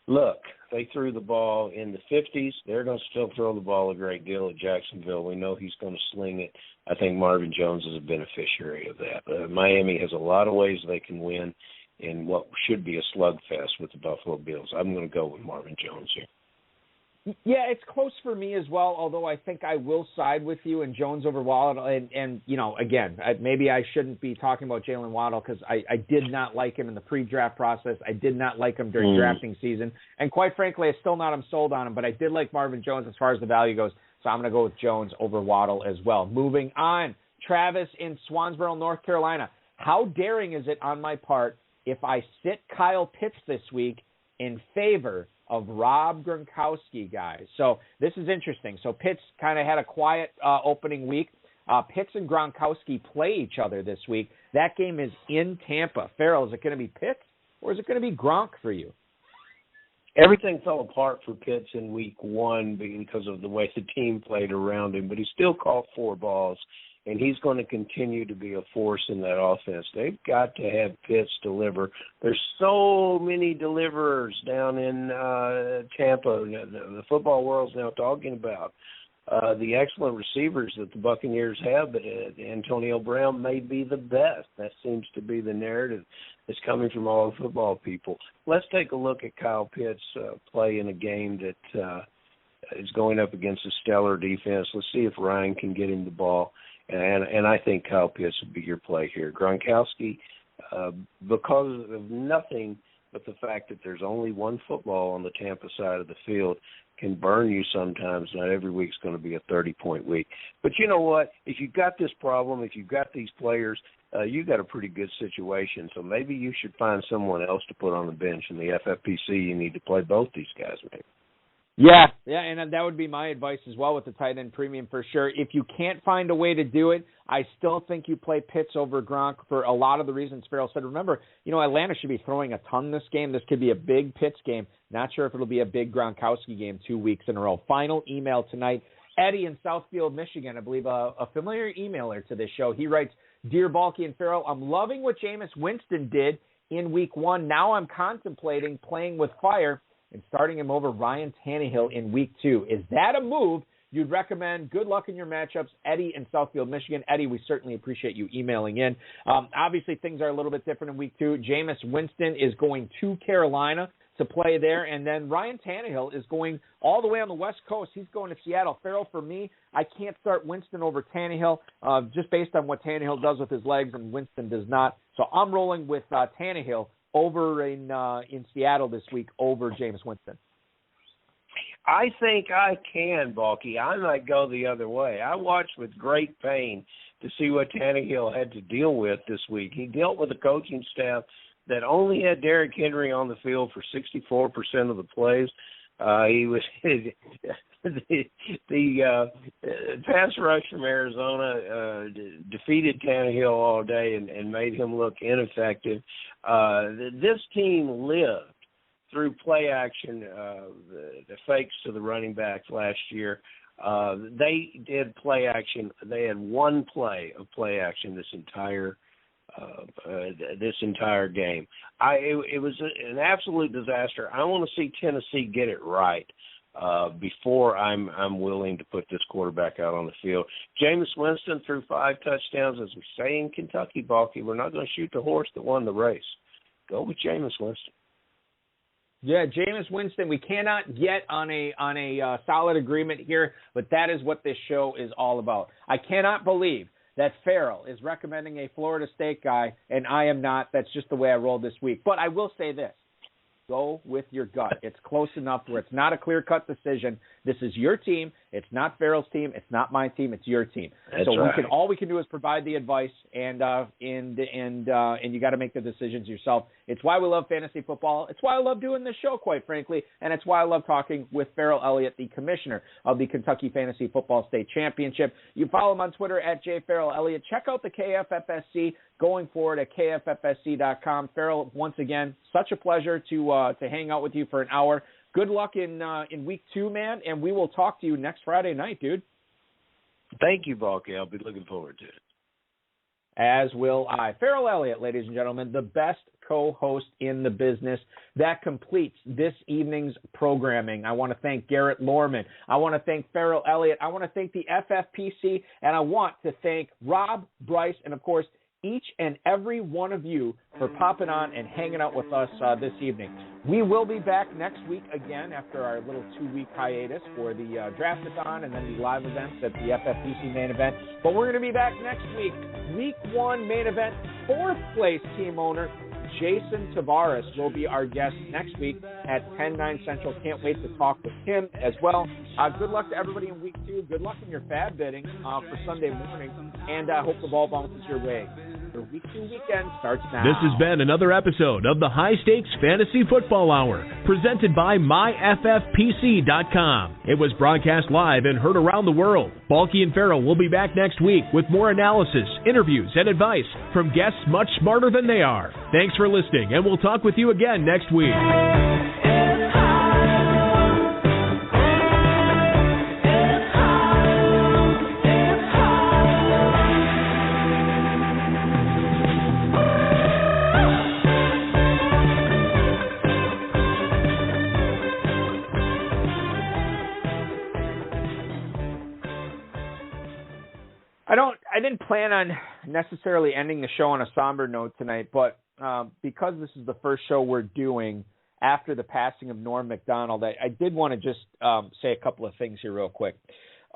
look, they threw the ball in the 50s. They're going to still throw the ball a great deal at Jacksonville. We know he's going to sling it. I think Marvin Jones is a beneficiary of that. Miami has a lot of ways they can win in what should be a slugfest with the Buffalo Bills. I'm going to go with Marvin Jones here. Yeah, it's close for me as well, although I think I will side with you and Jones over Waddle. And again, maybe I shouldn't be talking about Jalen Waddle because I did not like him in the pre-draft process. I did not like him during drafting season. And quite frankly, I'm still not sold on him, but I did like Marvin Jones as far as the value goes. So I'm going to go with Jones over Waddle as well. Moving on, Travis in Swansboro, North Carolina. How daring is it on my part if I sit Kyle Pitts this week in favor of Rob Gronkowski, guys? So this is interesting. So Pitts kind of had a quiet opening week. Pitts and Gronkowski play each other this week. That game is in Tampa. Farrell, is it going to be Pitts or is it going to be Gronk for you? Everything fell apart for Pitts in week one because of the way the team played around him, but he still caught 4 balls, and he's going to continue to be a force in that offense. They've got to have Pitts deliver. There's so many deliverers down in Tampa. The football world's now talking about the excellent receivers that the Buccaneers have, but Antonio Brown may be the best. That seems to be the narrative that's coming from all the football people. Let's take a look at Kyle Pitts play in a game that is going up against a stellar defense. Let's see if Ryan can get him the ball. And I think Kyle Pitts would be your play here. Gronkowski, because of nothing but the fact that there's only one football on the Tampa side of the field, can burn you sometimes. Not every week's going to be a 30-point week. But you know what? If you've got this problem, if you've got these players, you've got a pretty good situation. So maybe you should find someone else to put on the bench. In the FFPC, you need to play both these guys, maybe. Yeah, and that would be my advice as well with the tight end premium for sure. If you can't find a way to do it, I still think you play Pitts over Gronk for a lot of the reasons Farrell said. Remember, Atlanta should be throwing a ton this game. This could be a big Pitts game. Not sure if it'll be a big Gronkowski game 2 weeks in a row. Final email tonight. Eddie in Southfield, Michigan, I believe a familiar emailer to this show. He writes, Dear Balky and Farrell, I'm loving what Jameis Winston did in week 1. Now I'm contemplating playing with fire and starting him over Ryan Tannehill in week 2. Is that a move you'd recommend? Good luck in your matchups. Eddie in Southfield, Michigan. Eddie, we certainly appreciate you emailing in. Obviously, things are a little bit different in week 2. Jameis Winston is going to Carolina to play there, and then Ryan Tannehill is going all the way on the West Coast. He's going to Seattle. Farrell, for me, I can't start Winston over Tannehill just based on what Tannehill does with his legs, and Winston does not. So I'm rolling with Tannehill over in Seattle this week over Jameis Winston. I think I can, Balky. I might go the other way. I watched with great pain to see what Tannehill had to deal with this week. He dealt with a coaching staff that only had Derrick Henry on the field for 64% of the plays. He was the pass rush from Arizona defeated Tannehill all day and made him look ineffective. This team lived through play action, the fakes to the running backs last year. They did play action. They had one play of play action this entire game. It was an absolute disaster. I want to see Tennessee get it right before I'm willing to put this quarterback out on the field. Jameis Winston threw 5 touchdowns, as we say in Kentucky, Balky. We're not going to shoot the horse that won the race. Go with Jameis Winston. Yeah, Jameis Winston, we cannot get on a solid agreement here, but that is what this show is all about. I cannot believe that Farrell is recommending a Florida State guy, and I am not. That's just the way I rolled this week. But I will say this. Go with your gut. It's close enough where it's not a clear-cut decision. This is your team, It's not Farrell's team. It's not my team. It's your team. That's so right. all we can do is provide the advice, and you got to make the decisions yourself. It's why we love fantasy football. It's why I love doing this show, quite frankly, and it's why I love talking with Farrell Elliott, the commissioner of the Kentucky Fantasy Football State Championship. You follow him on Twitter at @JFarrellElliott. Check out the KFFSC going forward at KFFSC.com. Farrell, once again, such a pleasure to hang out with you for an hour. Good luck in week 2, man, and we will talk to you next Friday night, dude. Thank you, Balky. I'll be looking forward to it. As will I. Farrell Elliott, ladies and gentlemen, the best co-host in the business. That completes this evening's programming. I want to thank Garrett Lorman. I want to thank Farrell Elliott. I want to thank the FFPC, and I want to thank Rob, Bryce, and, of course, each and every one of you for popping on and hanging out with us this evening. We will be back next week again after our little 2-week hiatus for the Draftathon and then the live events at the FFPC main event. But we're going to be back next week. Week 1 main event, 4th place team owner Jason Tavares will be our guest next week at 10/9 Central. Can't wait to talk with him as well. Good luck to everybody in week 2. Good luck in your fab bidding for Sunday morning, and I hope the ball bounces your way. The week 2 weekend starts now. This has been another episode of the High Stakes Fantasy Football Hour, presented by MyFFPC.com. It was broadcast live and heard around the world. Balky and Farrell will be back next week with more analysis, interviews, and advice from guests much smarter than they are. Thanks for listening, and we'll talk with you again next week. I didn't plan on necessarily ending the show on a somber note tonight, but because this is the first show we're doing after the passing of Norm Macdonald, I did want to just say a couple of things here real quick.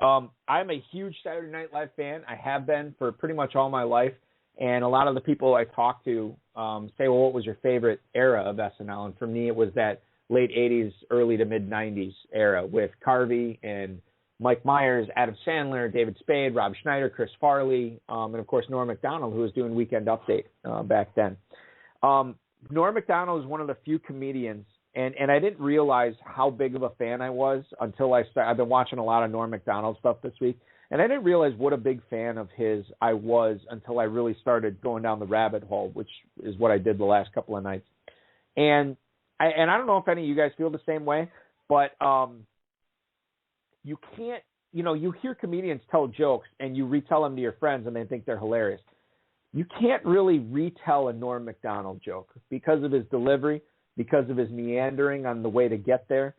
I'm a huge Saturday Night Live fan. I have been for pretty much all my life, and a lot of the people I talk to say, well, what was your favorite era of SNL? And for me, it was that late 80s, early to mid-90s era with Carvey and Mike Myers, Adam Sandler, David Spade, Rob Schneider, Chris Farley, and, of course, Norm Macdonald, who was doing Weekend Update back then. Norm Macdonald is one of the few comedians, and I didn't realize how big of a fan I was until I've been watching a lot of Norm Macdonald stuff this week, and I didn't realize what a big fan of his I was until I really started going down the rabbit hole, which is what I did the last couple of nights. And I don't know if any of you guys feel the same way, but you can't, you hear comedians tell jokes and you retell them to your friends and they think they're hilarious. You can't really retell a Norm Macdonald joke because of his delivery, because of his meandering on the way to get there.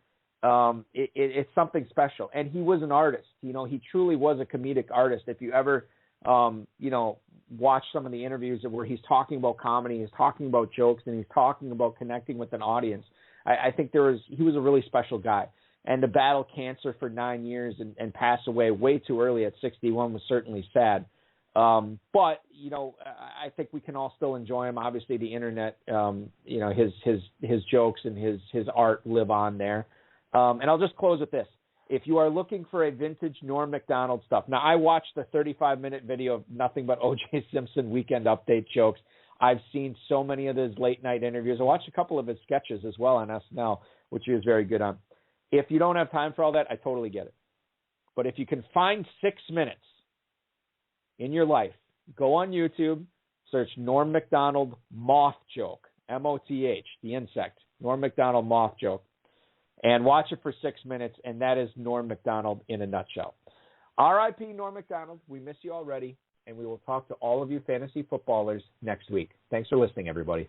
It's something special. And he was an artist. He truly was a comedic artist. If you ever, watch some of the interviews where he's talking about comedy, he's talking about jokes, and he's talking about connecting with an audience, I think he was a really special guy. And to battle cancer for 9 years and pass away way too early at 61 was certainly sad. But, I think we can all still enjoy him. Obviously, the internet, his jokes and his art live on there. And I'll just close with this. If you are looking for a vintage Norm Macdonald stuff, now I watched the 35-minute video of nothing but O.J. Simpson Weekend Update jokes. I've seen so many of his late-night interviews. I watched a couple of his sketches as well on SNL, which he was very good on. If you don't have time for all that, I totally get it. But if you can find 6 minutes in your life, go on YouTube, search Norm Macdonald Moth Joke, M-O-T-H, the insect, Norm Macdonald Moth Joke, and watch it for 6 minutes, and that is Norm Macdonald in a nutshell. R.I.P. Norm Macdonald. We miss you already, and we will talk to all of you fantasy footballers next week. Thanks for listening, everybody.